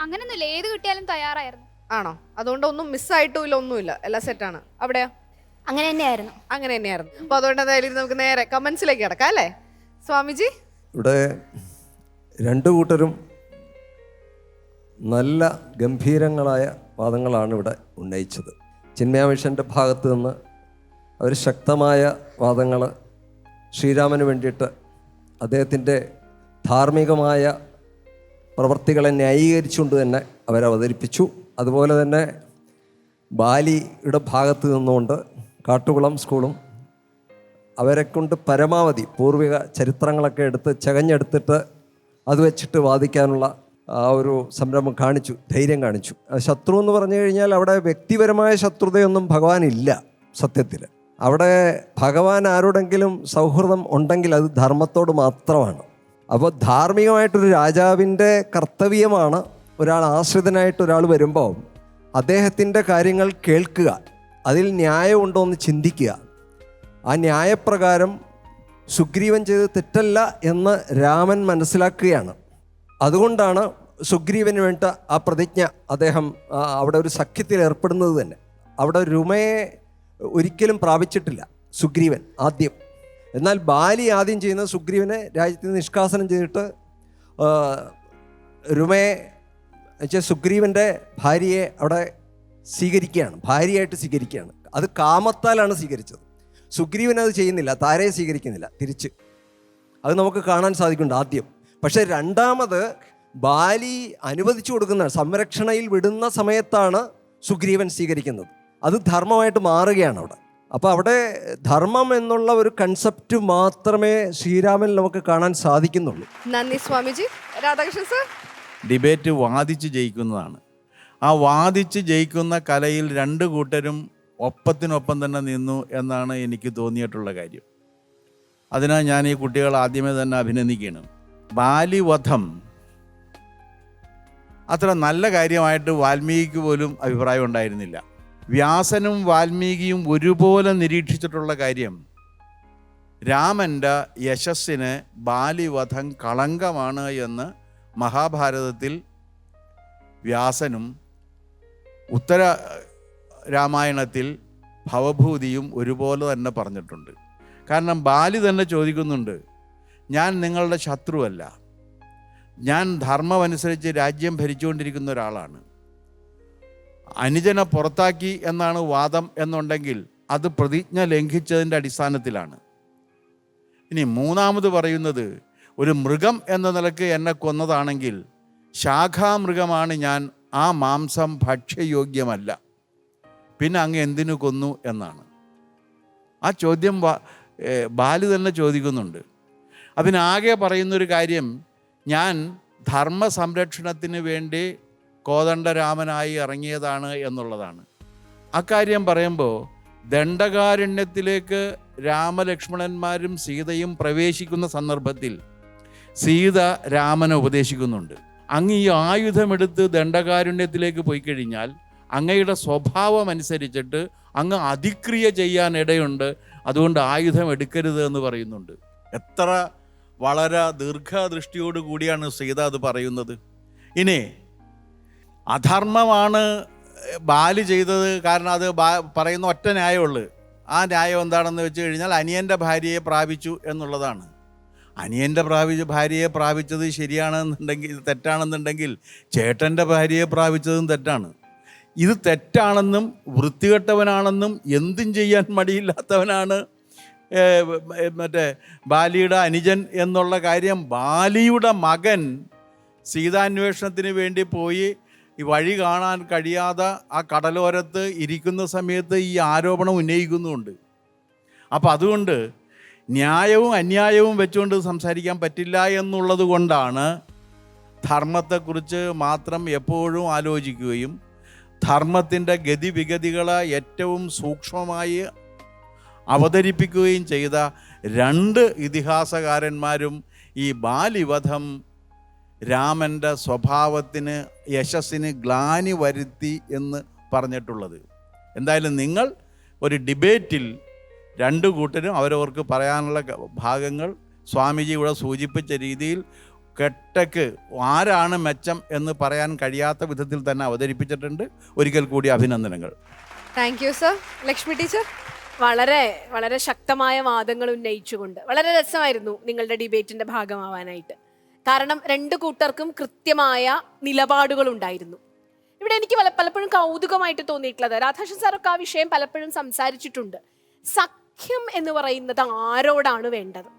അങ്ങനൊന്നുമില്ല, ഏത് കിട്ടിയാലും തയ്യാറായിരുന്നു. ആണോ? അതുകൊണ്ട് ഒന്നും മിസ്സായിട്ടുമില്ല, ഒന്നുമില്ല, എല്ലാം സെറ്റാണ്. അവിടെയോ? അങ്ങനെ തന്നെയായിരുന്നു. അങ്ങനെ തന്നെയായിരുന്നു. അപ്പൊ അതുകൊണ്ട് എന്തായാലും നമുക്ക് നേരെ കമന്റ്സിലേക്ക് കിടക്കാം അല്ലേ സ്വാമിജി? ഇവിടെ രണ്ടു കൂട്ടരും നല്ല ഗംഭീരങ്ങളായ വാദങ്ങളാണ് ഇവിടെ ഉന്നയിച്ചത്. ചിന്മയ മിഷൻ്റെ ഭാഗത്ത് നിന്ന് അവർ ശക്തമായ വാദങ്ങൾ ശ്രീരാമന് വേണ്ടിയിട്ട് അദ്ദേഹത്തിൻ്റെ ധാർമ്മികമായ പ്രവൃത്തികളെ ന്യായീകരിച്ചുകൊണ്ട് തന്നെ അവരവതരിപ്പിച്ചു. അതുപോലെ തന്നെ ബാലിയുടെ ഭാഗത്ത് നിന്നുകൊണ്ട് കാട്ടുകുളം സ്കൂളും അവരെ കൊണ്ട് പരമാവധി പൂർവിക ചരിത്രങ്ങളൊക്കെ ചകഞ്ഞെടുത്തിട്ട് അത് വെച്ചിട്ട് വാദിക്കാനുള്ള ആ ഒരു സംരംഭം കാണിച്ചു, ധൈര്യം കാണിച്ചു. ശത്രു എന്ന് പറഞ്ഞു കഴിഞ്ഞാൽ അവിടെ വ്യക്തിപരമായ ശത്രുതയൊന്നും ഭഗവാനില്ല. സത്യത്തിൽ അവിടെ ഭഗവാൻ ആരോടെങ്കിലും സൗഹൃദം ഉണ്ടെങ്കിൽ അത് ധർമ്മത്തോട് മാത്രമാണ്. അപ്പോൾ ധാർമ്മികമായിട്ടൊരു രാജാവിൻ്റെ കർത്തവ്യമാണ് ഒരാൾ ആശ്രിതനായിട്ട് ഒരാൾ വരുമ്പോൾ അദ്ദേഹത്തിൻ്റെ കാര്യങ്ങൾ കേൾക്കുക, അതിൽ ന്യായമുണ്ടോ എന്ന് ചിന്തിക്കുക. ആ ന്യായപ്രകാരം സുഗ്രീവൻ ചെയ്ത് തെറ്റല്ല എന്ന് രാമൻ മനസ്സിലാക്കുകയാണ്. അതുകൊണ്ടാണ് സുഗ്രീവന് വേണ്ട ആ പ്രതിജ്ഞ അദ്ദേഹം അവിടെ ഒരു സഖ്യത്തിൽ ഏർപ്പെടുന്നത് തന്നെ. അവിടെ രുമയെ ഒരിക്കലും പ്രാപിച്ചിട്ടില്ല സുഗ്രീവൻ ആദ്യം. എന്നാൽ ബാലി ആദ്യം ചെയ്യുന്നത് സുഗ്രീവനെ രാജ്യത്ത് നിന്ന് നിഷ്കാസനം ചെയ്തിട്ട് രുമയെ വെച്ചാൽ സുഗ്രീവൻ്റെ ഭാര്യയെ അവിടെ സ്വീകരിക്കുകയാണ്, ഭാര്യയായിട്ട് സ്വീകരിക്കുകയാണ്. അത് കാമത്താലാണ് സ്വീകരിച്ചത്. സുഗ്രീവൻ അത് ചെയ്യുന്നില്ല, താരയെ സ്വീകരിക്കുന്നില്ല തിരിച്ച്. അത് നമുക്ക് കാണാൻ സാധിക്കുന്നുണ്ട് ആദ്യം. പക്ഷേ രണ്ടാമത് ബാലി അനുവദിച്ചു കൊടുക്കുന്ന സംരക്ഷണയിൽ വിടുന്ന സമയത്താണ് സുഗ്രീവൻ സ്വീകരിക്കുന്നത്. അത് ധർമ്മമായിട്ട് മാറുകയാണ് അവിടെ. അപ്പോൾ അവിടെ ധർമ്മം എന്നുള്ള ഒരു കൺസെപ്റ്റ് മാത്രമേ ശ്രീരാമനിൽ നമുക്ക് കാണാൻ സാധിക്കുന്നുള്ളൂ. നന്ദി സ്വാമിജി. രാധാകൃഷ്ണൻ സർ, ഡിബേറ്റ് വാദിച്ച് ജയിക്കുന്നതാണ്. ആ വാദിച്ച് ജയിക്കുന്ന കലയിൽ രണ്ട് കൂട്ടരും ഒപ്പത്തിനൊപ്പം തന്നെ നിന്നു എന്നാണ് എനിക്ക് തോന്നിയിട്ടുള്ള കാര്യം. അതിനാൽ ഞാൻ ഈ കുട്ടികൾ ആദ്യമേ തന്നെ അഭിനന്ദിക്കുകയാണ്. ബാലിവധം അത്ര നല്ല കാര്യമായിട്ട് വാൽമീകിക്ക് പോലും അഭിപ്രായം ഉണ്ടായിരുന്നില്ല. വ്യാസനും വാൽമീകിയും ഒരുപോലെ നിരീക്ഷിച്ചിട്ടുള്ള കാര്യം, രാമൻ്റെ യശസ്സിന് ബാലിവധം കളങ്കമാണ് എന്ന് മഹാഭാരതത്തിൽ വ്യാസനും ഉത്തര രാമായണത്തിൽ ഭവഭൂതിയും ഒരുപോലെ തന്നെ പറഞ്ഞിട്ടുണ്ട്. കാരണം ബാലി തന്നെ ചോദിക്കുന്നുണ്ട്, ഞാൻ നിങ്ങളുടെ ശത്രുവല്ല, ഞാൻ ധർമ്മമനുസരിച്ച് രാജ്യം ഭരിച്ചുകൊണ്ടിരിക്കുന്ന ഒരാളാണ്. അനുജനെ പുറത്താക്കി എന്നാണ് വാദം എന്നുണ്ടെങ്കിൽ അത് പ്രതിജ്ഞ ലംഘിച്ചതിൻ്റെ അടിസ്ഥാനത്തിലാണ്. ഇനി മൂന്നാമത് പറയുന്നത്, ഒരു മൃഗം എന്ന നിലയ്ക്ക് എന്നെ കൊന്നതാണെങ്കിൽ ശാഖാമൃഗമാണ് ഞാൻ, ആ മാംസം ഭക്ഷ്യയോഗ്യമല്ല, പിന്നെ അങ്ങ് എന്തിനു കൊന്നു എന്നാണ്. ആ ചോദ്യം ബാലി തന്നെ ചോദിക്കുന്നുണ്ട്. അതിനാകെ പറയുന്നൊരു കാര്യം, ഞാൻ ധർമ്മ സംരക്ഷണത്തിന് വേണ്ടി കോദണ്ഡരാമനായി ഇറങ്ങിയതാണ് എന്നുള്ളതാണ്. അക്കാര്യം പറയുമ്പോൾ ദണ്ഡകാരണ്യത്തിലേക്ക് രാമലക്ഷ്മണന്മാരും സീതയും പ്രവേശിക്കുന്ന സന്ദർഭത്തിൽ സീത രാമനെ ഉപദേശിക്കുന്നുണ്ട്, അങ്ങ് ഈ ആയുധമെടുത്ത് ദണ്ഡകാരുണ്യത്തിലേക്ക് പോയി കഴിഞ്ഞാൽ അങ്ങയുടെ സ്വഭാവം അനുസരിച്ചിട്ട് അങ്ങ് അതിക്രിയ ചെയ്യാൻ ഇടയുണ്ട്, അതുകൊണ്ട് ആയുധം എടുക്കരുത് എന്ന് പറയുന്നുണ്ട്. എത്ര വളരെ ദീർഘദൃഷ്ടിയോട് കൂടിയാണ് സീത അത് പറയുന്നത്. ഇനി അധർമ്മമാണ് ബാലി ചെയ്തത്, കാരണം അത് പറയുന്ന ഒറ്റ ന്യായമുള്ളൂ. ആ ന്യായം എന്താണെന്ന് വെച്ച് കഴിഞ്ഞാൽ അനിയൻ്റെ ഭാര്യയെ പ്രാപിച്ചു എന്നുള്ളതാണ്. അനിയൻ്റെ ഭാര്യയെ പ്രാപിച്ചത് ശരിയാണെന്നുണ്ടെങ്കിൽ, തെറ്റാണെന്നുണ്ടെങ്കിൽ ചേട്ടൻ്റെ ഭാര്യയെ പ്രാപിച്ചതും തെറ്റാണ്. ഇത് തെറ്റാണെന്നും വൃത്തികെട്ടവനാണെന്നും എന്തും ചെയ്യാൻ മടിയില്ലാത്തവനാണ് മറ്റേ ബാലിയുടെ അനുജൻ എന്നുള്ള കാര്യം ബാലിയുടെ മകൻ സീതാന്വേഷണത്തിന് വേണ്ടി പോയി ഈ വഴി കാണാൻ കഴിയാതെ ആ കടലോരത്ത് ഇരിക്കുന്ന സമയത്ത് ഈ ആരോപണം ഉന്നയിക്കുന്നുമുണ്ട്. അപ്പം അതുകൊണ്ട് ന്യായവും അന്യായവും വെച്ചുകൊണ്ട് സംസാരിക്കാൻ പറ്റില്ല എന്നുള്ളത് കൊണ്ടാണ് ധർമ്മത്തെക്കുറിച്ച് മാത്രം എപ്പോഴും ആലോചിക്കുകയും ധർമ്മത്തിൻ്റെ ഗതിവിഗതികളെ ഏറ്റവും സൂക്ഷ്മമായി അവതരിപ്പിക്കുകയും ചെയ്ത രണ്ട് ഇതിഹാസകാരന്മാരും ഈ ബാലിവധം രാമൻ്റെ സ്വഭാവത്തിന് യശസ്സിന് ഗ്ലാനി വരുത്തി എന്ന് പറഞ്ഞിട്ടുള്ളത്. എന്തായാലും നിങ്ങൾ ഒരു ഡിബേറ്റിൽ രണ്ടു കൂട്ടരും അവരവർക്ക് പറയാനുള്ള ഭാഗങ്ങൾ സ്വാമിജി ഇവിടെ സൂചിപ്പിച്ച രീതിയിൽ കെട്ടക്ക് ആരാണ് മെച്ചം എന്ന് പറയാൻ കഴിയാത്ത വിധത്തിൽ തന്നെ അവതരിപ്പിച്ചിട്ടുണ്ട്. ഒരിക്കൽ കൂടി അഭിനന്ദനങ്ങൾ. Thank you sir. Lakshmi teacher? വളരെ വളരെ ശക്തമായ വാദങ്ങൾ ഉന്നയിച്ചുകൊണ്ട് വളരെ രസമായിരുന്നു നിങ്ങളുടെ ഡിബേറ്റിന്റെ ഭാഗമാവാനായിട്ട്. കാരണം രണ്ടു കൂട്ടർക്കും കൃത്യമായ നിലപാടുകൾ ഉണ്ടായിരുന്നു. ഇവിടെ എനിക്ക് പലപ്പോഴും കൗതുകമായിട്ട് തോന്നിയിട്ടുള്ളത്, രാധാകൃഷ്ണൻ സാറൊക്കെ ആ വിഷയം പലപ്പോഴും സംസാരിച്ചിട്ടുണ്ട്. സഖ്യം എന്ന് പറയുന്നത് ആരോടാണ് വേണ്ടത്?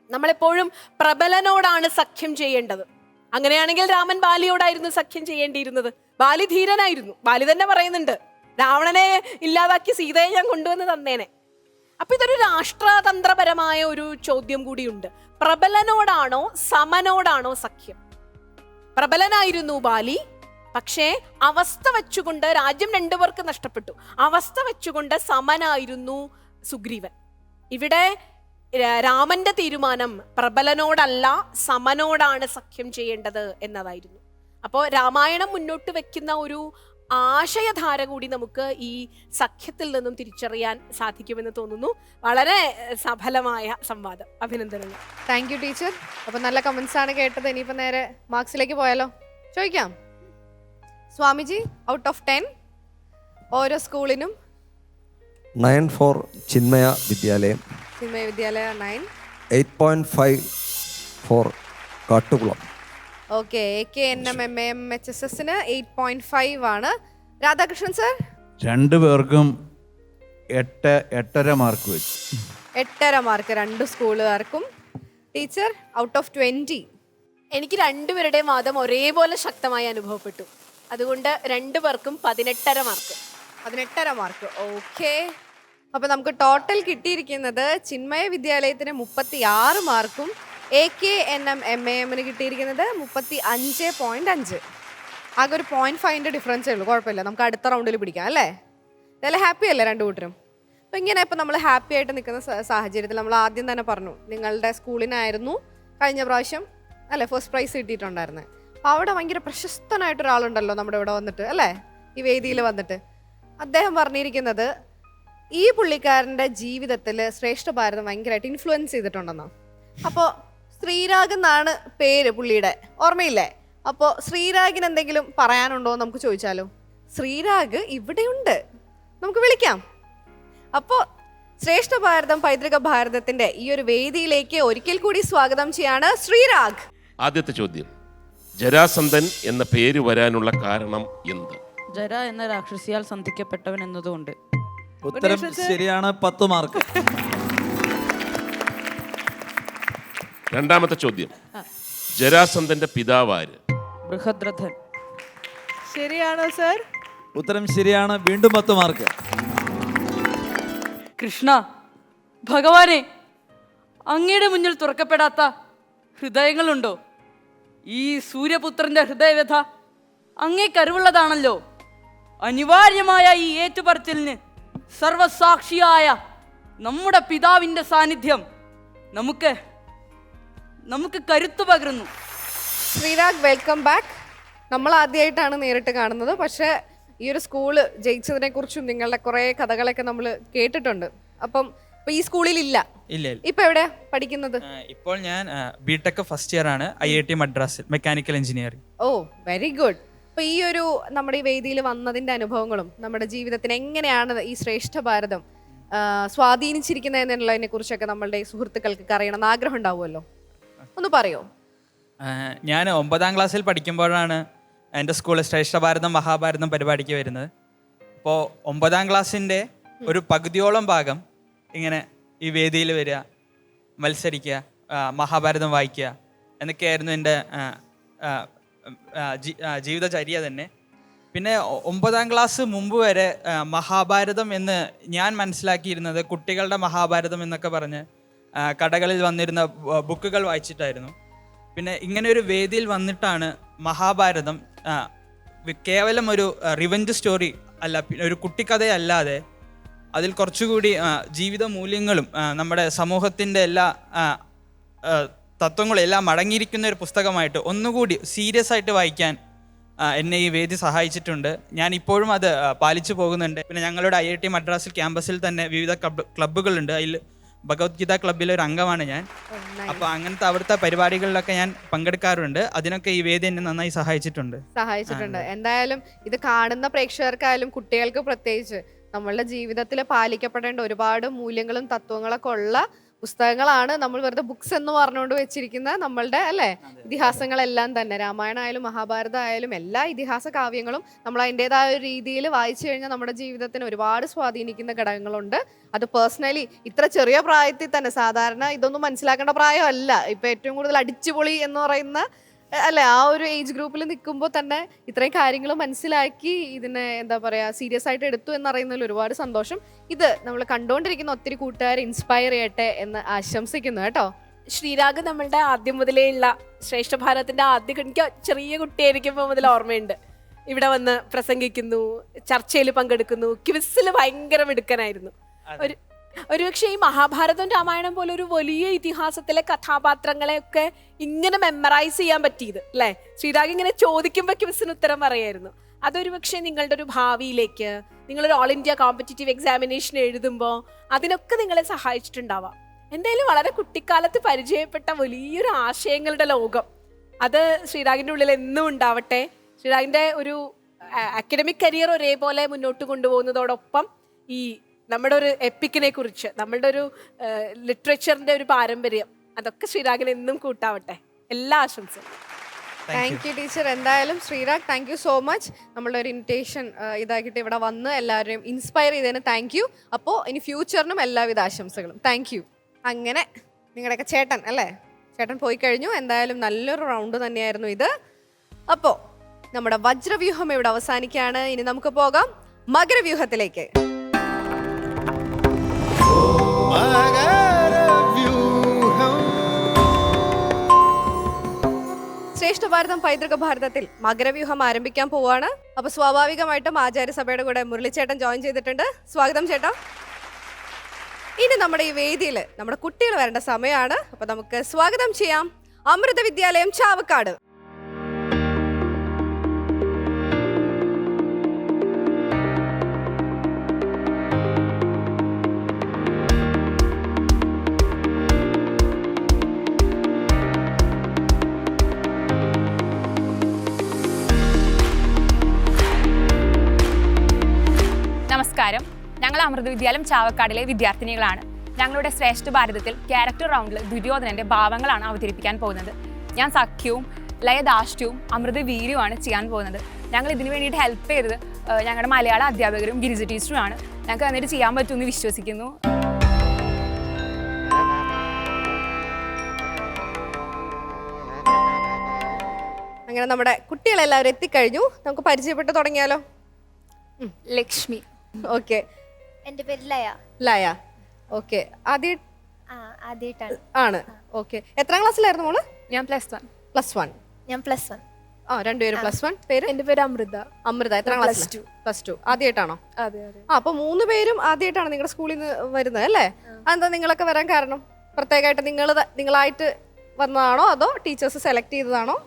നമ്മളെപ്പോഴും പ്രബലനോടാണ് സഖ്യം ചെയ്യേണ്ടത്. അങ്ങനെയാണെങ്കിൽ രാമൻ ബാലിയോടായിരുന്നു സഖ്യം ചെയ്യേണ്ടിയിരുന്നത്. ബാലി ധീരനായിരുന്നു. ബാലി തന്നെ പറയുന്നുണ്ട്, രാവണനെ ഇല്ലാതാക്കി സീതയെ ഞാൻ കൊണ്ടുവന്ന് തന്നേനെ. അപ്പൊ ഇതൊരു രാഷ്ട്രതന്ത്രപരമായ ഒരു ചോദ്യം കൂടിയുണ്ട്. പ്രബലനോടാണോ സമനോടാണോ സഖ്യം? പ്രബലനായിരുന്നു ബാലി, പക്ഷേ അവസ്ഥ വെച്ചുകൊണ്ട് രാജ്യം രണ്ടുപേർക്ക് നഷ്ടപ്പെട്ടു. അവസ്ഥ വെച്ചുകൊണ്ട് സമനായിരുന്നു സുഗ്രീവൻ. ഇവിടെ രാമന്റെ തീരുമാനം പ്രബലനോടല്ല സമനോടാണ് സഖ്യം ചെയ്യേണ്ടത് എന്നതായിരുന്നു. അപ്പോൾ രാമായണം മുന്നോട്ട് വെക്കുന്ന ഒരു ആശയധാര കൂടി നമുക്ക് ഈ സഖ്യത്തിൽ നിന്നും തിരിച്ചറിയാൻ സാധിക്കുമെന്ന് തോന്നുന്നു. വളരെ സഫലമായ സംവാദം. അഭിനന്ദനങ്ങൾ. Thank you teacher. അപ്പൊ നല്ല കമന്റ്സ് ആണ് കേട്ടത്. ഇനിയിപ്പോ നേരെ മാർക്സിലേക്ക് പോയാലോ? ചോദിക്കാം. സ്വാമിജി, ഔട്ട് ഓഫ് 10 ഓരോ സ്കൂളിനും 9 ഫോർ ചിന്മയ വിദ്യാലയം, ചിന്മയ വിദ്യാലയ 9, 8.5 ഫോർ കാട്ടുകുളം. ഓക്കെ. AKNM HSSന് 8.5 ആണ്. രാധാകൃഷ്ണൻ സർ? രണ്ടുപേർക്കും 8.5 മാർക്ക് വെച്ചു. 8.5 മാർക്ക് രണ്ട് സ്കൂളുകാർക്കും. Teacher, out of 20? എനിക്ക് രണ്ടുപേരുടെയും വാദം ഒരേപോലെ ശക്തമായി അനുഭവപ്പെട്ടു. അതുകൊണ്ട് രണ്ടുപേർക്കും 18.5 മാർക്ക്. 18.5 മാർക്ക്. ഓക്കെ. അപ്പൊ നമുക്ക് ടോട്ടൽ കിട്ടിയിരിക്കുന്നത് ചിന്മയ വിദ്യാലയത്തിന് 36 മാർക്കും AKNM MAMന് കിട്ടിയിരിക്കുന്നത് 35.5. ആകെ ഒരു 0.5 ഡിഫറൻസേ ഉള്ളൂ. കുഴപ്പമില്ല, നമുക്ക് അടുത്ത റൗണ്ടിൽ പിടിക്കാം അല്ലേ? ഇതെല്ലാം ഹാപ്പി അല്ലേ രണ്ടു കൂട്ടരും? അപ്പം ഇങ്ങനെ ഇപ്പം നമ്മൾ ഹാപ്പി ആയിട്ട് നിൽക്കുന്ന സാഹചര്യത്തിൽ നമ്മൾ ആദ്യം തന്നെ പറഞ്ഞു, നിങ്ങളുടെ സ്കൂളിനായിരുന്നു കഴിഞ്ഞ പ്രാവശ്യം അല്ലെ ഫസ്റ്റ് പ്രൈസ് കിട്ടിയിട്ടുണ്ടായിരുന്നത്. അപ്പോൾ അവിടെ ഭയങ്കര പ്രശസ്തനായിട്ട് ഒരാളുണ്ടല്ലോ നമ്മുടെ ഇവിടെ വന്നിട്ട് അല്ലേ, ഈ വേദിയിൽ വന്നിട്ട്. അദ്ദേഹം പറഞ്ഞിരിക്കുന്നത് ഈ പുള്ളിക്കാരൻ്റെ ജീവിതത്തിൽ ശ്രേഷ്ഠ ഭാരതം ഭയങ്കരമായിട്ട് ഇൻഫ്ലുവൻസ് ചെയ്തിട്ടുണ്ടെന്നോ. അപ്പോൾ ശ്രീരാഗ് എന്നാണ് പേര് പുള്ളിയുടെ, ഓർമ്മയില്ലേ? അപ്പോൾ ശ്രീരാഗിന് എന്തെങ്കിലും പറയാനുണ്ടോ എന്ന് നമുക്ക് ചോദിച്ചാലോ? ശ്രീരാഗ് ഇവിടെയുണ്ട്, നമുക്ക് വിളിക്കാം. അപ്പോൾ ശ്രേഷ്ഠ ഭാരതം പൈതൃക ഭാരതത്തിന്റെ ഈ ഒരു വേദിയിലേക്ക് ഒരിക്കൽ കൂടി സ്വാഗതം ചെയ്യാണ് ശ്രീരാഗ്. ആദ്യത്തെ ചോദ്യം, ജരാസന്ധൻ എന്ന പേര് വരാനുള്ള കാരണം എന്ത്? ജര എന്ന രാക്ഷസിയാൽ സന്ധിക്കപ്പെട്ടവൻ എന്നതുകൊണ്ട്. ഉത്തരം ശരിയാണ്, 10 മാർക്ക്. രണ്ടാമത്തെ ചോദ്യം, ജരാസന്ധന്റെ പിതാവാര്? ബൃഹദ്രഥൻ. ശരിയാണോ സർ? ഉത്തരം ശരിയാണ്, വീണ്ടും 10 മാർക്ക്. കൃഷ്ണ ഭഗവാനെ, അങ്ങയുടെ മുന്നിൽ തുറക്കപ്പെടാത്ത ഹൃദയങ്ങളുണ്ടോ? ഈ സൂര്യപുത്രന്റെ ഹൃദയവ്യഥ അങ്ങേ കരുവുള്ളതാണല്ലോ. അനിവാര്യമായ ഈ ഏറ്റുപറച്ചിലിന് സർവസാക്ഷിയായ നമ്മുടെ പിതാവിൻ്റെ സാന്നിധ്യം നമുക്ക് കരുത്തു പകരുന്നു. Sreerag, welcome back. നമ്മൾ ആദ്യമായിട്ടാണ് നേരിട്ട് കാണുന്നത്, പക്ഷേ ഈ ഒരു സ്കൂള് ജയിച്ചതിനെ കുറിച്ചും നിങ്ങളുടെ കുറേ കഥകളൊക്കെ നമ്മൾ കേട്ടിട്ടുണ്ട്. അപ്പം ഇപ്പൊ ഈ സ്കൂളിൽ ഇല്ല. ഇപ്പൊ എവിടെയാ പഠിക്കുന്നത്? ഇപ്പോൾ ഞാൻ ബിടെക് ഫസ്റ്റ് ഇയർ ആണ്, IIT മദ്രാസിൽ മെക്കാനിക്കൽ എഞ്ചിനീയറിംഗ്. ഓ, വെരി ഗുഡ്. അപ്പൊ ഈ ഒരു നമ്മുടെ ഈ വേദിയിൽ വന്നതിന്റെ അനുഭവങ്ങളും നമ്മുടെ ജീവിതത്തിന് എങ്ങനെയാണ് ഈ ശ്രേഷ്ഠ ഭാരതം സ്വാധീനിച്ചിരിക്കുന്നത് എന്നുള്ളതിനെ കുറിച്ചൊക്കെ നമ്മളുടെ സുഹൃത്തുക്കൾക്ക് അറിയണമെന്ന് ആഗ്രഹം ഉണ്ടാവുമല്ലോ, ഒന്ന് പറയോ? ഞാൻ 9ാം ക്ലാസ്സിൽ പഠിക്കുമ്പോഴാണ് എൻ്റെ സ്കൂളിൽ ശ്രേഷ്ഠ ഭാരതം മഹാഭാരതം പരിപാടിക്ക് വരുന്നത്. അപ്പോൾ 9ാം ക്ലാസ്സിൻ്റെ ഒരു പകുതിയോളം ഭാഗം ഇങ്ങനെ ഈ വേദിയിൽ വരിക, മത്സരിക്കുക, മഹാഭാരതം വായിക്കുക എന്നൊക്കെയായിരുന്നു എൻ്റെ ജീവിതചര്യ തന്നെ. പിന്നെ 9ാം ക്ലാസ് മുമ്പ് വരെ മഹാഭാരതം എന്ന് ഞാൻ മനസ്സിലാക്കിയിരുന്നത് കുട്ടികളുടെ മഹാഭാരതം എന്നൊക്കെ പറഞ്ഞ് കടകളിൽ വന്നിരുന്ന ബുക്കുകൾ വായിച്ചിട്ടായിരുന്നു. പിന്നെ ഇങ്ങനെ ഒരു വേദിയിൽ വന്നിട്ടാണ് മഹാഭാരതം കേവലം ഒരു റിവെഞ്ച് സ്റ്റോറി അല്ല, ഒരു കുട്ടിക്കഥയല്ലാതെ അതിൽ കുറച്ചുകൂടി ജീവിത മൂല്യങ്ങളും നമ്മുടെ സമൂഹത്തിൻ്റെ എല്ലാ തത്വങ്ങളും എല്ലാം അടങ്ങിയിരിക്കുന്ന ഒരു പുസ്തകമായിട്ട് ഒന്നുകൂടി സീരിയസ് ആയിട്ട് വായിക്കാൻ എന്നെ ഈ വേദി സഹായിച്ചിട്ടുണ്ട്. ഞാൻ ഇപ്പോഴും അത് പാലിച്ചു പോകുന്നുണ്ട്. പിന്നെ ഞങ്ങളുടെ IIT മദ്രാസിൽ ക്യാമ്പസിൽ തന്നെ വിവിധ ക്ലബ്ബുകളുണ്ട്. അതിൽ ഭഗവത്ഗീത ക്ലബ്ബിലെ ഒരു അംഗമാണ് ഞാൻ. അപ്പോൾ അങ്ങനത്തെ അവിടുത്തെ പരിപാടികളിലൊക്കെ ഞാൻ പങ്കെടുക്കാറുണ്ട്. അതിനൊക്കെ ഈ വേദി എന്നെ നന്നായി സഹായിച്ചിട്ടുണ്ട്. എന്തായാലും ഇത് കാണുന്ന പ്രേക്ഷകർക്കായാലും കുട്ടികൾക്ക് പ്രത്യേകിച്ച് നമ്മളുടെ ജീവിതത്തിൽ പാലിക്കപ്പെടേണ്ട ഒരുപാട് മൂല്യങ്ങളും തത്വങ്ങളൊക്കെ ഉള്ള പുസ്തകങ്ങളാണ് നമ്മൾ വെറുതെ ബുക്സ് എന്ന് പറഞ്ഞുകൊണ്ട് വെച്ചിരിക്കുന്ന നമ്മളുടെ അല്ലേ ഇതിഹാസങ്ങളെല്ലാം തന്നെ. രാമായണം ആയാലും മഹാഭാരതം ആയാലും എല്ലാ ഇതിഹാസ കാവ്യങ്ങളും നമ്മൾ അതിൻ്റെതായ ഒരു രീതിയിൽ വായിച്ചു കഴിഞ്ഞാൽ നമ്മുടെ ജീവിതത്തിന് ഒരുപാട് സ്വാധീനിക്കുന്ന ഘടകങ്ങളുണ്ട്. അത് പേഴ്സണലി ഇത്ര ചെറിയ പ്രായത്തിൽ തന്നെ, സാധാരണ ഇതൊന്നും മനസ്സിലാക്കേണ്ട പ്രായമല്ല, ഇപ്പം ഏറ്റവും കൂടുതൽ അടിച്ചുപൊളി എന്ന് പറയുന്ന അല്ലെ ആ ഒരു ഏജ് ഗ്രൂപ്പിൽ നിൽക്കുമ്പോൾ തന്നെ ഇത്രയും കാര്യങ്ങൾ മനസ്സിലാക്കി ഇതിനെ എന്താ പറയുക സീരിയസ് ആയിട്ട് എടുത്തു എന്നറിയുന്നതിൽ ഒരുപാട് സന്തോഷം. ഇത് നമ്മൾ കണ്ടുകൊണ്ടിരിക്കുന്ന ഒത്തിരി കൂട്ടുകാരെ ഇൻസ്പയർ ചെയ്യട്ടെ എന്ന് ആശംസിക്കുന്നു കേട്ടോ. ശ്രീരാഗ് നമ്മളുടെ ആദ്യം മുതലേ ഉള്ള ശ്രേഷ്ഠ ഭാരതത്തിന്റെ ആദ്യം എനിക്ക് ചെറിയ കുട്ടിയായിരിക്കുമ്പോൾ മുതൽ ഓർമ്മയുണ്ട്. ഇവിടെ വന്ന് പ്രസംഗിക്കുന്നു, ചർച്ചയിൽ പങ്കെടുക്കുന്നു, ക്വിസിൽ ഭയങ്കര മിടുക്കനായിരുന്നു. ഒരുപക്ഷെ ഈ മഹാഭാരതം രാമായണം പോലെ ഒരു വലിയ ഇതിഹാസത്തിലെ കഥാപാത്രങ്ങളെയൊക്കെ ഇങ്ങനെ മെമ്മറൈസ് ചെയ്യാൻ പറ്റിയത് അല്ലേ? ശ്രീരാഗ് ഇങ്ങനെ ചോദിക്കുമ്പോൾ ക്വിസിന് ഉത്തരം പറയായിരുന്നു. അതൊരു പക്ഷേ നിങ്ങളുടെ ഒരു ഭാവിയിലേക്ക് നിങ്ങളൊരു ഓൾ ഇന്ത്യ കോമ്പറ്റീറ്റീവ് എക്സാമിനേഷൻ എഴുതുമ്പോൾ അതിനൊക്കെ നിങ്ങളെ സഹായിച്ചിട്ടുണ്ടാവാം. എന്തായാലും വളരെ കുട്ടിക്കാലത്ത് പരിചയപ്പെട്ട വലിയൊരു ആശയങ്ങളുടെ ലോകം അത് ശ്രീരാഗിൻ്റെ ഉള്ളിൽ എന്നും ഉണ്ടാവട്ടെ. ശ്രീരാഗിൻ്റെ ഒരു അക്കാഡമിക് കരിയർ ഒരേപോലെ മുന്നോട്ട് കൊണ്ടുപോകുന്നതോടൊപ്പം ഈ നമ്മുടെ ഒരു എപ്പിക്കിനെ കുറിച്ച്, നമ്മളുടെ ഒരു ലിറ്ററേച്ചറിന്റെ ഒരു പാരമ്പര്യം, അതൊക്കെ ശ്രീരാഗിന് എന്നും കൂട്ടാവട്ടെ. എല്ലാ ആശംസയും. Thank you teacher. എന്തായാലും Sreerag, thank you so much. നമ്മളുടെ ഒരു ഇൻവിറ്റേഷൻ ഇതാക്കിയിട്ട് ഇവിടെ വന്ന് എല്ലാവരെയും ഇൻസ്പയർ ചെയ്തതിന് താങ്ക് യു. അപ്പോൾ ഇനി ഫ്യൂച്ചറിനും എല്ലാവിധ ആശംസകളും. Thank you. അങ്ങനെ നിങ്ങളുടെയൊക്കെ ചേട്ടൻ അല്ലേ, ചേട്ടൻ പോയി കഴിഞ്ഞു. എന്തായാലും നല്ലൊരു റൗണ്ട് തന്നെയായിരുന്നു ഇത്. അപ്പോൾ നമ്മുടെ വജ്രവ്യൂഹം ഇവിടെ അവസാനിക്കുകയാണ്. ഇനി നമുക്ക് പോകാം മകരവ്യൂഹത്തിലേക്ക്. ശ്രേഷ്ഠ ഭാരതം പൈതൃക ഭാരതത്തിൽ മകരവ്യൂഹം ആരംഭിക്കാൻ പോവാണ്. അപ്പൊ സ്വാഭാവികമായിട്ടും ആചാര്യസഭയുടെ കൂടെ മുരളിച്ചേട്ടൻ ജോയിൻ ചെയ്തിട്ടുണ്ട്. സ്വാഗതം ചേട്ടാ. ഇനി നമ്മുടെ ഈ വേദിയിൽ നമ്മുടെ കുട്ടികൾ വരേണ്ട സമയമാണ്. അപ്പൊ നമുക്ക് സ്വാഗതം ചെയ്യാം അമൃത വിദ്യാലയം ചാവക്കാട്. നമസ്കാരം, ഞങ്ങൾ അമൃത വിദ്യാലയം ചാവക്കാടിലെ വിദ്യാർത്ഥിനികളാണ്. ഞങ്ങളുടെ ശ്രേഷ്ഠ ഭാരതത്തിൽ ക്യാരക്ടർ റൗണ്ടിൽ ദുര്യോധനന്റെ ഭാവങ്ങളാണ് അവതരിപ്പിക്കാൻ പോകുന്നത്. ഞാൻ സഖ്യവും ലയദാഷ്ട്യവും അമൃത വീര്യവുമാണ് ചെയ്യാൻ പോകുന്നത്. ഞങ്ങൾ ഇതിനു വേണ്ടിയിട്ട് ഹെൽപ്പ് ചെയ്തത് ഞങ്ങളുടെ മലയാള അധ്യാപകരും ഗിരിജ ടീച്ചറുമാണ്. ഞങ്ങൾക്ക് എന്നിട്ട് ചെയ്യാൻ പറ്റുമെന്ന് വിശ്വസിക്കുന്നു. അങ്ങനെ നമ്മുടെ കുട്ടികളെല്ലാവരും എത്തിക്കഴിഞ്ഞു. നമുക്ക് പരിചയപ്പെട്ട് തുടങ്ങിയാലോ? ലക്ഷ്മി. ഓക്കെ. എൻ്റെ പേര് ലയ. ലയ. ഓക്കെ. ആദ്യമായിട്ടാണ്. ആണ്. ഓക്കെ. എത്രാം ക്ലാസ്സിലായിരുന്നു മോള്? ഞാൻ +1. +1. ഞാൻ +1. രണ്ടുപേരും +1. പേര്? എൻ്റെ പേര് അമൃത. അമൃത. എത്രാം ക്ലാസ്? +2. ആദ്യമായിട്ടാണോ? അതെ. അപ്പൊ 3 പേരും ആദ്യമായിട്ടാണ് നിങ്ങളുടെ സ്കൂളിൽ നിന്ന് വരുന്നത് അല്ലേ? അതെന്താ നിങ്ങളൊക്കെ വരാൻ കാരണം? പ്രത്യേകമായിട്ട് നിങ്ങളായിട്ട് വന്നതാണോ അതോ ടീച്ചേഴ്സ് സെലക്ട് ചെയ്തതാണോ?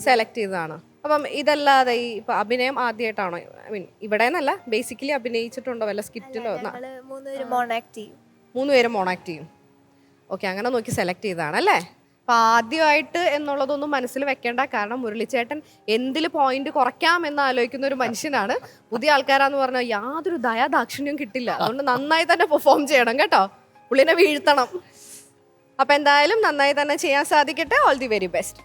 സെലക്ട് ചെയ്തതാണ്. അപ്പം ഇതല്ലാതെ ഈ ഇപ്പൊ അഭിനയം ആദ്യമായിട്ടാണോ? ഐ മീൻ ഇവിടെ നിന്നല്ല, ബേസിക്കലി അഭിനയിച്ചിട്ടുണ്ടോ വല്ല സ്കിറ്റിലോ? 3 പേരും മോണാക്ട് ചെയ്യും. 3 പേരും മോണാക്ട് ചെയ്യും. ഓക്കെ, അങ്ങനെ നോക്കി സെലക്ട് ചെയ്തതാണ് അല്ലേ? അപ്പൊ ആദ്യമായിട്ട് എന്നുള്ളതൊന്നും മനസ്സിൽ വെക്കേണ്ട. കാരണം മുരളിച്ചേട്ടൻ എന്തിൽ പോയിന്റ് കുറയ്ക്കാം എന്ന് ആലോചിക്കുന്ന ഒരു മനുഷ്യനാണ്. പുതിയ ആൾക്കാരാന്ന് പറഞ്ഞാൽ യാതൊരു ദയാദാക്ഷിണ്യവും കിട്ടില്ല. അതുകൊണ്ട് നന്നായി തന്നെ പെർഫോം ചെയ്യണം കേട്ടോ. പുള്ളിനെ വീഴ്ത്തണം. അപ്പൊ എന്തായാലും നന്നായി തന്നെ ചെയ്യാൻ സാധിക്കട്ടെ. All the very best.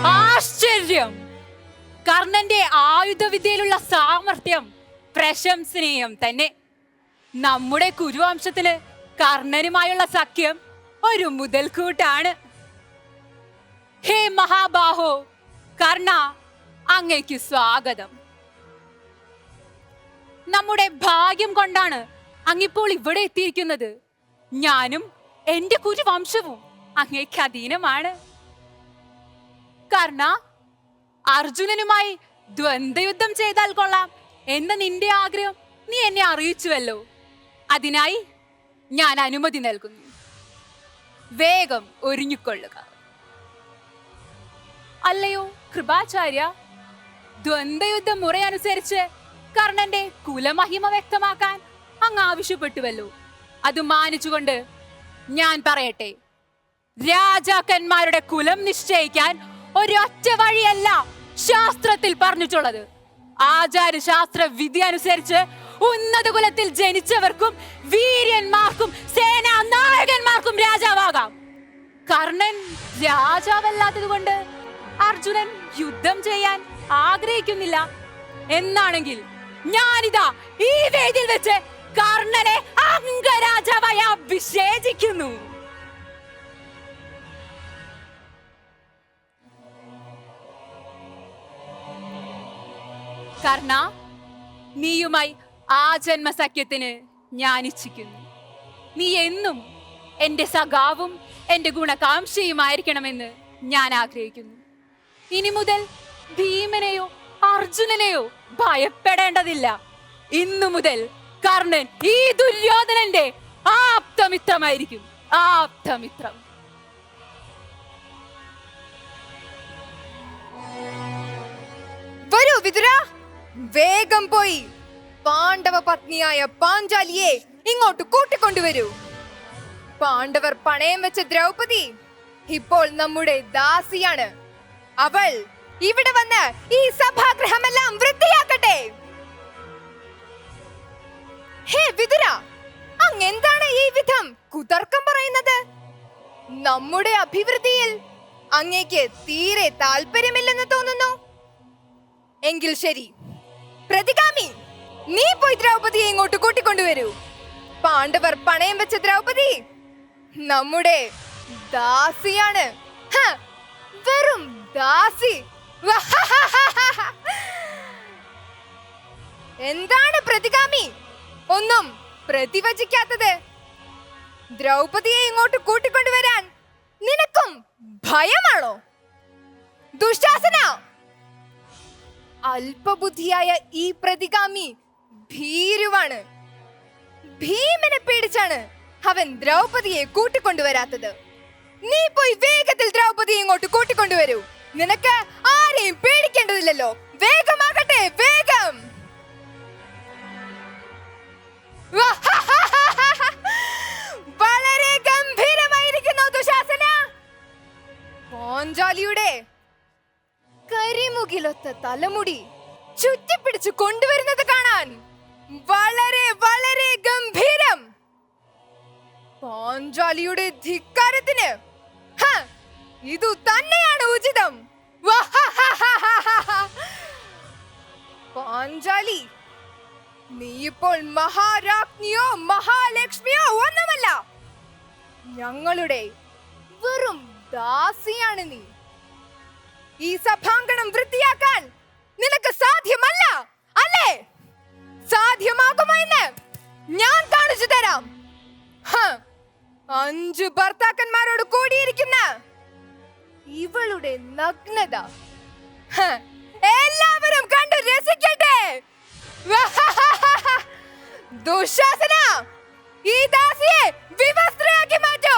ആശ്ചര്യം! കർണന്റെ ആയുധവിദ്യയിലുള്ള സാമർത്ഥ്യം പ്രശംസനീയം തന്നെ. നമ്മുടെ കുരുവംശത്തില് കർണനുമായുള്ള സഖ്യം ഒരു മുതൽക്കൂട്ടാണ്. ഹേ മഹാബാഹോ, കർണ, അങ്ങേക്ക് സ്വാഗതം. നമ്മുടെ ഭാഗ്യം കൊണ്ടാണ് അങ്ങിപ്പോൾ ഇവിടെ എത്തിയിരിക്കുന്നത്. ഞാനും എന്റെ കുരുവംശവും അങ്ങേക്ക് അധീനമാണ്. കർണ, അർജുനനുമായി ദ്വന്ദ്വയുദ്ധം ചെയ്താൽ കൊള്ളാം എന്ന നിന്റെ ആഗ്രഹം നീ എന്നെ അറിയിച്ചുവല്ലോ. അതിനായി ഞാൻ അനുമതി നൽകുന്നു. വേഗം ഒരുങ്ങിക്കൊള്ളുക. അല്ലയോ കൃപാചാര്യ, ദ്വന്ദ്വയുദ്ധ മുറയനുസരിച്ച് കർണന്റെ കുലമഹിമ വ്യക്തമാക്കാൻ അങ്ങ് ആവശ്യപ്പെട്ടുവല്ലോ. അത് മാനിച്ചുകൊണ്ട് ഞാൻ പറയട്ടെ, രാജാക്കന്മാരുടെ കുലം നിശ്ചയിക്കാൻ ഒരൊറ്റ വഴിയല്ല ശാസ്ത്രത്തിൽ പറഞ്ഞിട്ടുള്ളത്. ആചാരശാസ്ത്ര വിധി അനുസരിച്ച് ഉന്നത കുലത്തിൽ ജനിച്ചവർക്കും വീര്യന്മാർക്കും സേനാ നായകന്മാർക്കും രാജാവാകാം. കർണൻ രാജാവല്ലാത്തത് കൊണ്ട് അർജുനൻ യുദ്ധം ചെയ്യാൻ ആഗ്രഹിക്കുന്നില്ല എന്നാണെങ്കിൽ ഞാനിതാ ഈ വേദിയിൽ വെച്ച് കർണനെ അംഗരാജാവായി അഭിഷേചിക്കുന്നു. കർണ, നീയുമായി ആ ജന്മസഖ്യത്തിന് ഞാൻ ഇച്ഛിക്കുന്നു. നീ എന്നും എന്റെ സഖാവും എന്റെ ഗുണകാംക്ഷയുമായിരിക്കണമെന്ന് ഞാൻ ആഗ്രഹിക്കുന്നു. ഇനി മുതൽ ഭീമനെയോ അർജുനനെയോ ഭയപ്പെടേണ്ടതില്ല. ഇന്നു മുതൽ കർണൻ ഈ ദുര്യോധനന്റെ ആപ്തമിത്രമായിരിക്കും. ആപ്തമിത്രം. വരൂ വിതുര, വേഗം പോയി പാണ്ഡവ പത്നിയായ പാഞ്ചാലിയെ ഇങ്ങോട്ട് കൂട്ടിക്കൊണ്ടുവരൂ. പാണ്ഡവർ പണയം വെച്ച ദ്രൗപദി ഇപ്പോൾ നമ്മുടെ ദാസിയാണ്. അവൾ ഇവിടെ വന്ന് ഈ സഭാഗൃഹമെല്ലാം വൃത്തിയാക്കട്ടെ. ഹേ വിതുര, അങ്ങെന്താണ് ഈ വിധം കുതർക്കം പറയുന്നത്? നമ്മുടെ അഭിവൃദ്ധിയിൽ അങ്ങേക്ക് തീരെ താല്പര്യമില്ലെന്ന് തോന്നുന്നു. എങ്കിൽ ശരി, പ്രതിഗാമി, നീ പോയി ദ്രൗപദിയെ ഇങ്ങോട്ട് കൂട്ടിക്കൊണ്ടുവരൂ. പാണ്ഡവർ പണയം വെച്ച ദ്രൗപദി നമ്മുടെ ദാസിയാണ്. വെറും ദാസി. എന്താണ് പ്രതിഗാമി ഒന്നും പ്രതിവചിക്കാത്തത്? ദ്രൗപദിയെ ഇങ്ങോട്ട് കൂട്ടിക്കൊണ്ടുവരാൻ നിനക്കും ഭയമാണോ? ദുശാസന, അല്പബുദ്ധിയായ ഈ പ്രതിഗാമി ഭീരുവാണ്. ഭീമനെ പേടിച്ചാണ് അവൻ ദ്രൗപദിയെ കൂട്ടിക്കൊണ്ടുവരാത്തത്. നീ പോയി വേഗത്തിൽ ദ്രൗപദിയെ ഇങ്ങോട്ട് കൂട്ടിക്കൊണ്ടുവരൂ. നിനക്ക് ആരെയും പേടിക്കേണ്ടതില്ലല്ലോ. വേഗമാകട്ടെ, വേഗം. വളരെ ഗംഭീരമായിരിക്കുന്നു ദുശാസന. പാഞ്ചാലിയുടെ കരിമുകിലൊത്ത തലമുടി ചുറ്റിപ്പിടിച്ചു കൊണ്ടുവരുന്നത് കാണാൻ വളരെ വളരെ ഗംഭീരം. പാഞ്ചാലിയുടെ ധിക്കാരത്തിന് ഇതു തന്നെയാണ് ഉചിതം. പാഞ്ചാലി, നീ ഇപ്പോൾ മഹാരാജ്ഞിയോ മഹാലക്ഷ്മിയോ ഒന്നുമല്ല. ഞങ്ങളുടെ വെറും ദാസിയാണ് നീ. ഈ സഭാങ്കണം വൃത്തിയാക്കാൻ നിനക്ക് സാധ്യമല്ല, അല്ലേ? സാധ്യമാകുമോ എന്ന് ഞാൻ കാണിച്ചു തരാം. 5 ഭർത്താക്കന്മാരോട് കൂടിയിരിക്കുന്ന ഇവളുടെ നഗ്നത എല്ലാവരും കണ്ടു രസിക്കട്ടെ. ദുശാസന, ഈ ദാസിയെ വിവസ്ത്രയാക്കി മാറ്റൂ.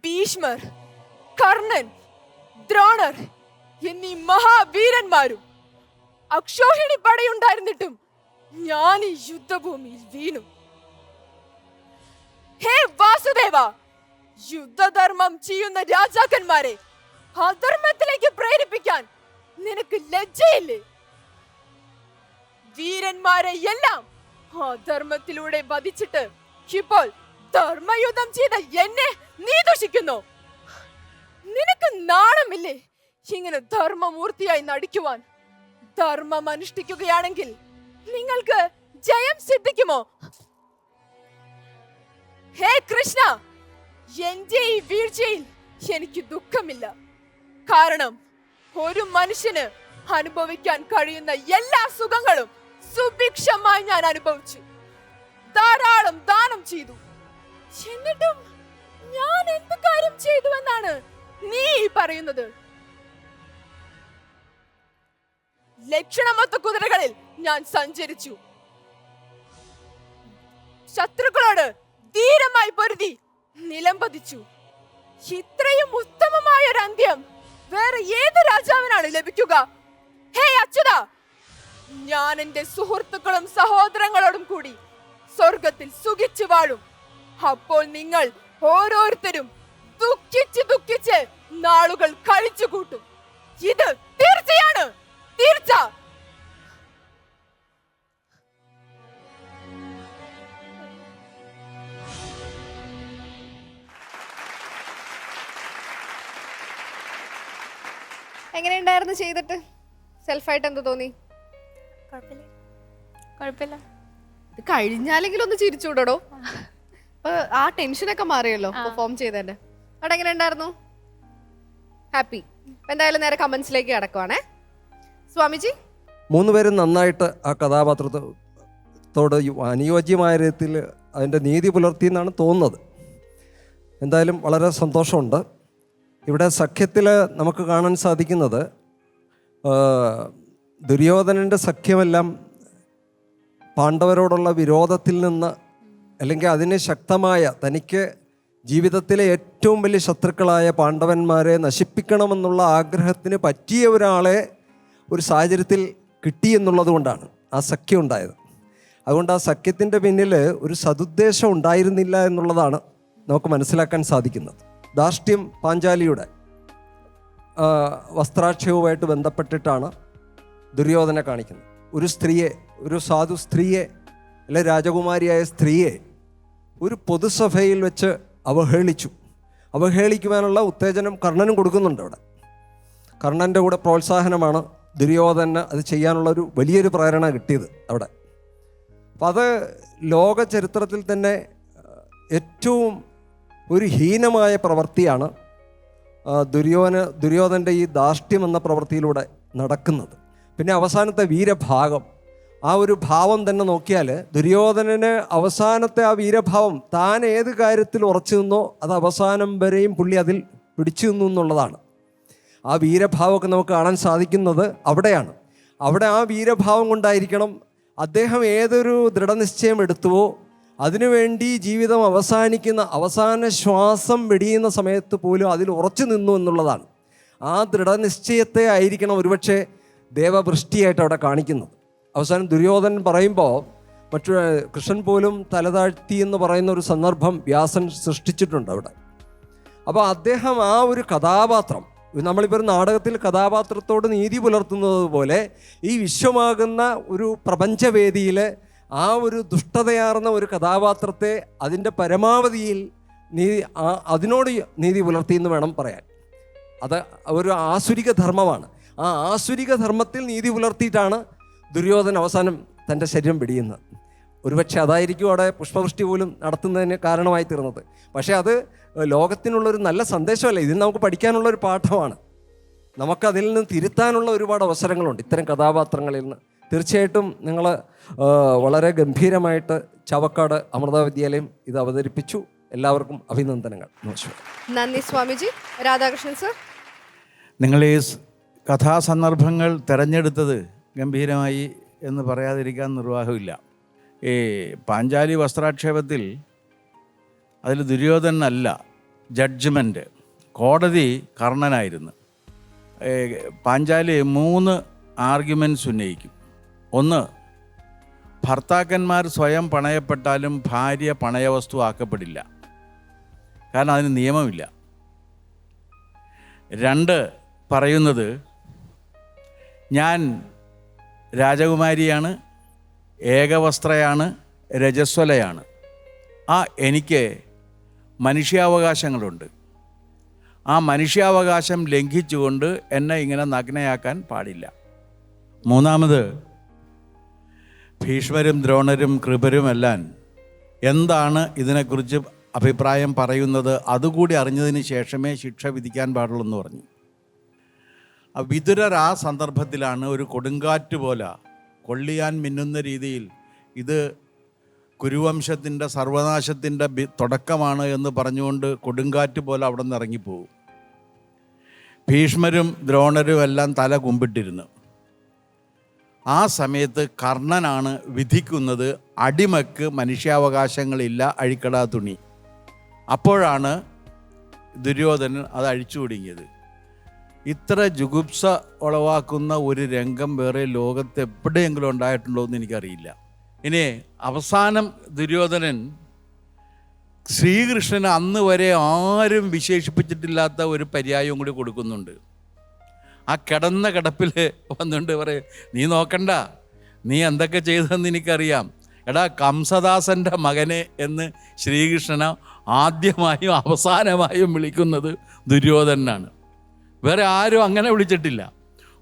ഭീഷ്മർ, കർണൻ, ദ്രോണർ എന്നീ മഹാവീരന്മാരും അക്ഷോഹിണി പടയുണ്ടായിരുന്നിട്ടും ഞാൻ ഈ യുദ്ധഭൂമിയിൽ വീണു. ഹേ വാസുദേവ, യുദ്ധധർമ്മം ചെയ്യുന്ന രാജാക്കന്മാരെ അധർമ്മത്തിലേക്ക് പ്രേരിപ്പിക്കാൻ നിനക്ക് ലജ്ജയില്ലേ? വീരന്മാരെ എല്ലാം അധർമ്മത്തിലൂടെ വധിച്ചിട്ട് ഇപ്പോൾ ധർമ്മയുദ്ധം ചെയ്ത എന്നെ നീ ദുഷിക്കുന്നു. നിനക്ക് നാണമില്ലേ ഇങ്ങനെ ധർമ്മമൂർത്തിയായി നടിക്കുവാൻ? ധർമ്മം അനുഷ്ഠിക്കുകയാണെങ്കിൽ നിങ്ങൾക്ക് ജയം സിദ്ധിക്കുമോ? ഹേ കൃഷ്ണ, എന്റെ ഈ വീഴ്ചയിൽ എനിക്ക് ദുഃഖമില്ല. കാരണം ഒരു മനുഷ്യന് അനുഭവിക്കാൻ കഴിയുന്ന എല്ലാ സുഖങ്ങളും സുഭിക്ഷമായി ഞാൻ അനുഭവിച്ചു. ധാരാളം ദാനം ചെയ്തു. എന്നിട്ടും ഞാൻ എന്ത് കാര്യം ചെയ്തു എന്നാണ് നീ പറയുന്നത്? ലക്ഷണമൊത്ത കുതിരകളിൽ ഞാൻ സഞ്ചരിച്ചു. ശത്രുക്കളോട് ധീരമായി പൊരുതി നിലംപതിച്ചു. ഇത്രയും ഉത്തമമായ ഒരു അന്ത്യം വേറെ ഏത് രാജാവിനാണ് ലഭിക്കുക? ഹേ അച്യുത, ഞാൻ എന്റെ സുഹൃത്തുക്കളും സഹോദരങ്ങളോടും കൂടി സ്വർഗത്തിൽ സുഖിച്ചു വാഴും. അപ്പോൾ നിങ്ങൾ ഓരോരുത്തരും ദുഃഖിച്ച് ദുഃഖിച്ച് നാളുകൾ കഴിച്ചു കൂട്ടും. ഇത് തീർച്ചയാണ്, തീർച്ച. എങ്ങനെയുണ്ടായിരുന്നു ചെയ്തിട്ട്? സെൽഫായിട്ട് എന്ത് തോന്നി? കുഴപ്പമില്ല. ഇത് കഴിഞ്ഞാലെങ്കിലും ഒന്ന് ചിരിച്ചുകൂടോ? അപ്പൊ ആ ടെൻഷനൊക്കെ മാറിയല്ലോ പെർഫോം ചെയ്തതിന്റെ. അവിടെ എങ്ങനെ ഉണ്ടായിരുന്നു? ഹാപ്പി? എന്തായാലും നേരെ കമന്റ്സിലേക്ക് കിടക്കുവാണേ. സ്വാമിജി, 3 പേരും നന്നായിട്ട് ആ കഥാപാത്രത്തോട് അനുയോജ്യമായ രീതിയിൽ അതിൻ്റെ നീതി പുലർത്തി എന്നാണ് തോന്നുന്നത്. എന്തായാലും വളരെ സന്തോഷമുണ്ട്. ഇവിടെ സഖ്യത്തിൽ നമുക്ക് കാണാൻ സാധിക്കുന്നത് ദുര്യോധനൻ്റെ സഖ്യമെല്ലാം പാണ്ഡവരോടുള്ള വിരോധത്തിൽ നിന്ന്, അല്ലെങ്കിൽ അതിന് ശക്തമായ തനിക്ക് ജീവിതത്തിലെ ഏറ്റവും വലിയ ശത്രുക്കളായ പാണ്ഡവന്മാരെ നശിപ്പിക്കണമെന്നുള്ള ആഗ്രഹത്തിന് പറ്റിയ ഒരാളെ ഒരു സാഹചര്യത്തിൽ കിട്ടിയെന്നുള്ളത് കൊണ്ടാണ് ആ സഖ്യം ഉണ്ടായത്. അതുകൊണ്ട് ആ സഖ്യത്തിൻ്റെ പിന്നിൽ ഒരു സതുദ്ദേശം ഉണ്ടായിരുന്നില്ല എന്നുള്ളതാണ് നമുക്ക് മനസ്സിലാക്കാൻ സാധിക്കുന്നത്. ധാർഷ്ട്യം പാഞ്ചാലിയുടെ വസ്ത്രാക്ഷയവുമായിട്ട് ബന്ധപ്പെട്ടിട്ടാണ് ദുര്യോധനെ കാണിക്കുന്നത്. ഒരു സ്ത്രീയെ, ഒരു സാധു സ്ത്രീയെ, അല്ലെ രാജകുമാരിയായ സ്ത്രീയെ ഒരു പൊതുസഭയിൽ വെച്ച് അവഹേളിക്കുവാനുള്ള ഉത്തേജനം കർണനും കൊടുക്കുന്നുണ്ട്. അവിടെ കർണൻ്റെ കൂടെ പ്രോത്സാഹനമാണ് ദുര്യോധനന് അത് ചെയ്യാനുള്ളൊരു വലിയൊരു പ്രേരണ കിട്ടിയത് അവിടെ. അപ്പം അത് ലോക ചരിത്രത്തിൽ തന്നെ ഏറ്റവും ഒരു ഹീനമായ പ്രവൃത്തിയാണ് ദുര്യോധൻ്റെ ഈ ധാർഷ്ട്യം എന്ന പ്രവൃത്തിയിലൂടെ നടക്കുന്നത്. പിന്നെ അവസാനത്തെ വീരഭാഗം, ആ ഒരു ഭാവം തന്നെ നോക്കിയാൽ ദുര്യോധനന് അവസാനത്തെ ആ വീരഭാവം, താൻ ഏത് കാര്യത്തിൽ ഉറച്ചു നിന്നോ അത് അവസാനം വരെയും പുള്ളി അതിൽ പിടിച്ചു നിന്നു എന്നുള്ളതാണ്. ആ വീരഭാവമൊക്കെ നമുക്ക് കാണാൻ സാധിക്കുന്നത് അവിടെയാണ്. അവിടെ ആ വീരഭാവം കൊണ്ടായിരിക്കണം അദ്ദേഹം ഏതൊരു ദൃഢനിശ്ചയം എടുത്തുവോ അതിനുവേണ്ടി ജീവിതം അവസാനിക്കുന്ന അവസാന ശ്വാസം വെടിയുന്ന സമയത്ത് പോലും അതിൽ ഉറച്ചു നിന്നു എന്നുള്ളതാണ്. ആ ദൃഢനിശ്ചയത്തെ ആയിരിക്കണം ഒരുപക്ഷെ ദേവവൃഷ്ടിയായിട്ട് അവിടെ കാണിക്കുന്നത്. അവസാനം ദുര്യോധനൻ പറയുമ്പോൾ കൃഷ്ണൻ പോലും തലതാഴ്ത്തി എന്ന് പറയുന്ന ഒരു സന്ദർഭം വ്യാസൻ സൃഷ്ടിച്ചിട്ടുണ്ട് അവിടെ. അപ്പോൾ അദ്ദേഹം ആ ഒരു കഥാപാത്രം, നമ്മളിപ്പോൾ ഒരു നാടകത്തിൽ കഥാപാത്രത്തോട് നീതി പുലർത്തുന്നത് പോലെ ഈ വിശ്വമാകുന്ന ഒരു പ്രപഞ്ചവേദിയിൽ ആ ഒരു ദുഷ്ടതയാർന്ന ഒരു കഥാപാത്രത്തെ അതിൻ്റെ പരമാവധിയിൽ അതിനോട് നീതി പുലർത്തി എന്ന് വേണം പറയാൻ. അത് ഒരു ആസുരിക ധർമ്മമാണ്. ആ ആസുരിക ധർമ്മത്തിൽ നീതി പുലർത്തിയിട്ടാണ് ദുര്യോധന അവസാനം തൻ്റെ ശരീരം വെടിയുന്നത്. ഒരുപക്ഷെ അതായിരിക്കും അവിടെ പുഷ്പവൃഷ്ടി പോലും നടത്തുന്നതിന് കാരണമായി തീർന്നത്. പക്ഷേ അത് ലോകത്തിനുള്ളൊരു നല്ല സന്ദേശമല്ല, ഇതിൽ നമുക്ക് പഠിക്കാനുള്ളൊരു പാഠമാണ്. നമുക്കതിൽ നിന്ന് തിരുത്താനുള്ള ഒരുപാട് അവസരങ്ങളുണ്ട് ഇത്തരം കഥാപാത്രങ്ങളിൽ നിന്ന്. തീർച്ചയായിട്ടും നിങ്ങൾ വളരെ ഗംഭീരമായിട്ട് ചാവക്കാട് അമൃത വിദ്യാലയം ഇത് അവതരിപ്പിച്ചു. എല്ലാവർക്കും അഭിനന്ദനങ്ങൾ. നമസ്കാരം. നന്ദി സ്വാമിജി. രാധാകൃഷ്ണൻ സർ, നിങ്ങൾ ഈ കഥാസന്ദർഭങ്ങൾ തിരഞ്ഞെടുത്തത് ഗംഭീരമായി എന്ന് പറയാതിരിക്കാൻ നിർവാഹമില്ല. ഈ പാഞ്ചാലി വസ്ത്രാക്ഷേപത്തിൽ അതിൽ ദുര്യോധനല്ല ജഡ്ജ്മെൻറ്റ്, കോടതി കർണനായിരുന്നു. പാഞ്ചാലി 3 ആർഗ്യുമെൻറ്റ്സ് ഉന്നയിക്കും. ഒന്ന്, ഭർത്താക്കന്മാർ സ്വയം പണയപ്പെട്ടാലും ഭാര്യ പണയവസ്തു ആക്കപ്പെടില്ല, കാരണം അതിന് നിയമമില്ല. 2 പറയുന്നത്, ഞാൻ രാജകുമാരിയാണ്, ഏകവസ്ത്രയാണ്, രജസ്വലയാണ്, എനിക്ക് മനുഷ്യാവകാശങ്ങളുണ്ട്, ആ മനുഷ്യാവകാശം ലംഘിച്ചുകൊണ്ട് എന്നെ ഇങ്ങനെ നഗ്നയാക്കാൻ പാടില്ല. 3, ഭീഷ്മരും ദ്രോണരും കൃപരുമെല്ലാം എന്താണ് ഇതിനെക്കുറിച്ച് അഭിപ്രായം പറയുന്നത് അതുകൂടി അറിഞ്ഞതിന് ശേഷമേ ശിക്ഷ വിധിക്കാൻ പാടുള്ളൂ എന്ന് പറഞ്ഞു. വിതുരർ ആ സന്ദർഭത്തിലാണ് ഒരു കൊടുങ്കാറ്റ് പോലെ കൊള്ളിയാൻ മിന്നുന്ന രീതിയിൽ ഇത് കുരുവംശത്തിൻ്റെ സർവനാശത്തിൻ്റെ തുടക്കമാണ് എന്ന് പറഞ്ഞുകൊണ്ട് കൊടുങ്കാറ്റ് പോലെ അവിടെ നിന്ന് ഇറങ്ങിപ്പോകും. ഭീഷ്മരും ദ്രോണരും എല്ലാം തല കുമ്പിട്ടിരുന്നു. ആ സമയത്ത് കർണനാണ് വിധിക്കുന്നത്, അടിമക്ക് മനുഷ്യാവകാശങ്ങളില്ല, അഴിക്കടാ തുണി. അപ്പോഴാണ് ദുര്യോധനൻ അത് അഴിച്ചു ഒടുങ്ങിയത്. ഇത്ര ജുഗുപ്സ ഉളവാക്കുന്ന ഒരു രംഗം വേറെ ലോകത്ത് എവിടെയെങ്കിലും ഉണ്ടായിട്ടുണ്ടോ എന്ന് എനിക്കറിയില്ല. ഇനി അവസാനം ദുര്യോധനൻ ശ്രീകൃഷ്ണന് അന്ന് വരെ ആരും വിശേഷിപ്പിച്ചിട്ടില്ലാത്ത ഒരു പര്യായവും കൂടി കൊടുക്കുന്നുണ്ട്. ആ കിടന്ന കിടപ്പിൽ വന്നുകൊണ്ട് പറയും, നീ നോക്കണ്ട, നീ എന്തൊക്കെ ചെയ്തതെന്ന് എനിക്കറിയാം. എടാ കംസദാസൻ്റെ മകനെ എന്ന് ശ്രീകൃഷ്ണനെ ആദ്യമായും അവസാനമായും വിളിക്കുന്നത് ദുര്യോധനാണ്. വേറെ ആരും അങ്ങനെ വിളിച്ചിട്ടില്ല.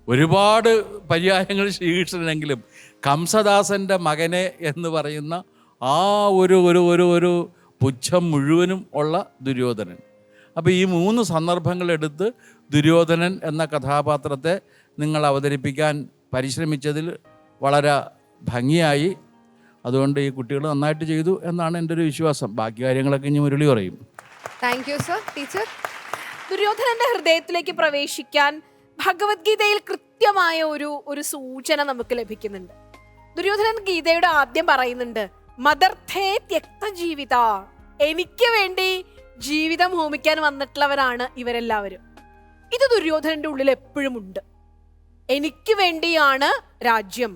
ഒരുപാട് പര്യായങ്ങൾ ശ്രീകൃഷ്ണനെങ്കിലും കംസദാസൻ്റെ മകനെ എന്ന് പറയുന്ന ആ ഒരു പുച്ഛം മുഴുവനും ഉള്ള ദുര്യോധനൻ. അപ്പോൾ ഈ 3 സന്ദർഭങ്ങളെടുത്ത് ദുര്യോധനൻ എന്ന കഥാപാത്രത്തെ നിങ്ങൾ അവതരിപ്പിക്കാൻ പരിശ്രമിച്ചതിൽ വളരെ ഭംഗിയായി. അതുകൊണ്ട് ഈ കുട്ടികൾ നന്നായിട്ട് ചെയ്തു എന്നാണ് എൻ്റെ ഒരു വിശ്വാസം. ബാക്കി കാര്യങ്ങളൊക്കെ ഇനി മുരളി പറയും. Thank you sir. ടീച്ചർ, ദുര്യോധനന്റെ ഹൃദയത്തിലേക്ക് പ്രവേശിക്കാൻ ഭഗവത്ഗീതയിൽ കൃത്യമായ ഒരു സൂചന നമുക്ക് ലഭിക്കുന്നുണ്ട്. ദുര്യോധനൻ ഗീതയുടെ ആദ്യം പറയുന്നുണ്ട്, മദർത്ഥേ ത്യക്ത ജീവിത, എനിക്ക് വേണ്ടി ജീവിതം ഹോമിക്കാൻ വന്നിട്ടുള്ളവരാണ് ഇവരെല്ലാവരും. ഇത് ദുര്യോധനന്റെ ഉള്ളിൽ എപ്പോഴും ഉണ്ട്. എനിക്ക് വേണ്ടിയാണ് രാജ്യം,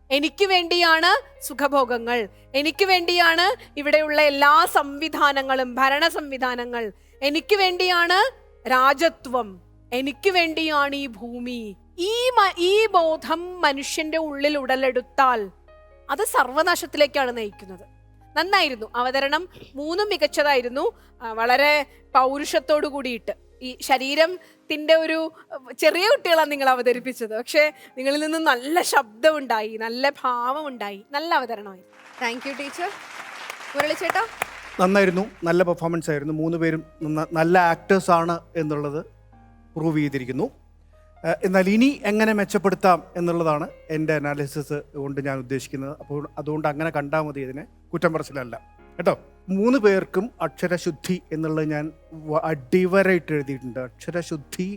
എനിക്ക് വേണ്ടിയാണ് സുഖഭോഗങ്ങൾ, എനിക്ക് വേണ്ടിയാണ് ഇവിടെയുള്ള എല്ലാ സംവിധാനങ്ങളും, ഭരണ സംവിധാനങ്ങൾ, എനിക്ക് വേണ്ടിയാണ് രാജത്വം, എനിക്ക് വേണ്ടിയാണ് ഈ ഭൂമി. ഈ ബോധം മനുഷ്യന്റെ ഉള്ളിൽ ഉടലെടുത്താൽ അത് സർവനാശത്തിലേക്കാണ് നയിക്കുന്നത്. നന്നായിരുന്നു അവതരണം, 3 മികച്ചതായിരുന്നു. വളരെ പൗരുഷത്തോടു കൂടിയിട്ട് ഈ ശരീരത്തിന്റെ ഒരു ചെറിയ കുട്ടികളാണ് നിങ്ങൾ അവതരിപ്പിച്ചത്. പക്ഷേ നിങ്ങളിൽ നിന്ന് നല്ല ശബ്ദമുണ്ടായി, നല്ല ഭാവമുണ്ടായി, നല്ല അവതരണമായി. Thank you teacher. മുരളി ചേട്ടാ, നന്നായിരുന്നു, നല്ല പെർഫോമൻസ് ആയിരുന്നു. 3 പേരും നല്ല ആക്ടേഴ്സാണ് എന്നുള്ളത് പ്രൂവ് ചെയ്തിരിക്കുന്നു. എന്നാൽ ഇനി എങ്ങനെ മെച്ചപ്പെടുത്താം എന്നുള്ളതാണ് എൻ്റെ അനാലിസിസ് കൊണ്ട് ഞാൻ ഉദ്ദേശിക്കുന്നത്. അപ്പോൾ അതുകൊണ്ട് അങ്ങനെ കണ്ടാൽ മതി, ഇതിനെ കുറ്റം പറച്ചിലല്ല കേട്ടോ. 3 പേർക്കും അക്ഷരശുദ്ധി എന്നുള്ളത് ഞാൻ അടിവരായിട്ട് എഴുതിയിട്ടുണ്ട്. അക്ഷരശുദ്ധി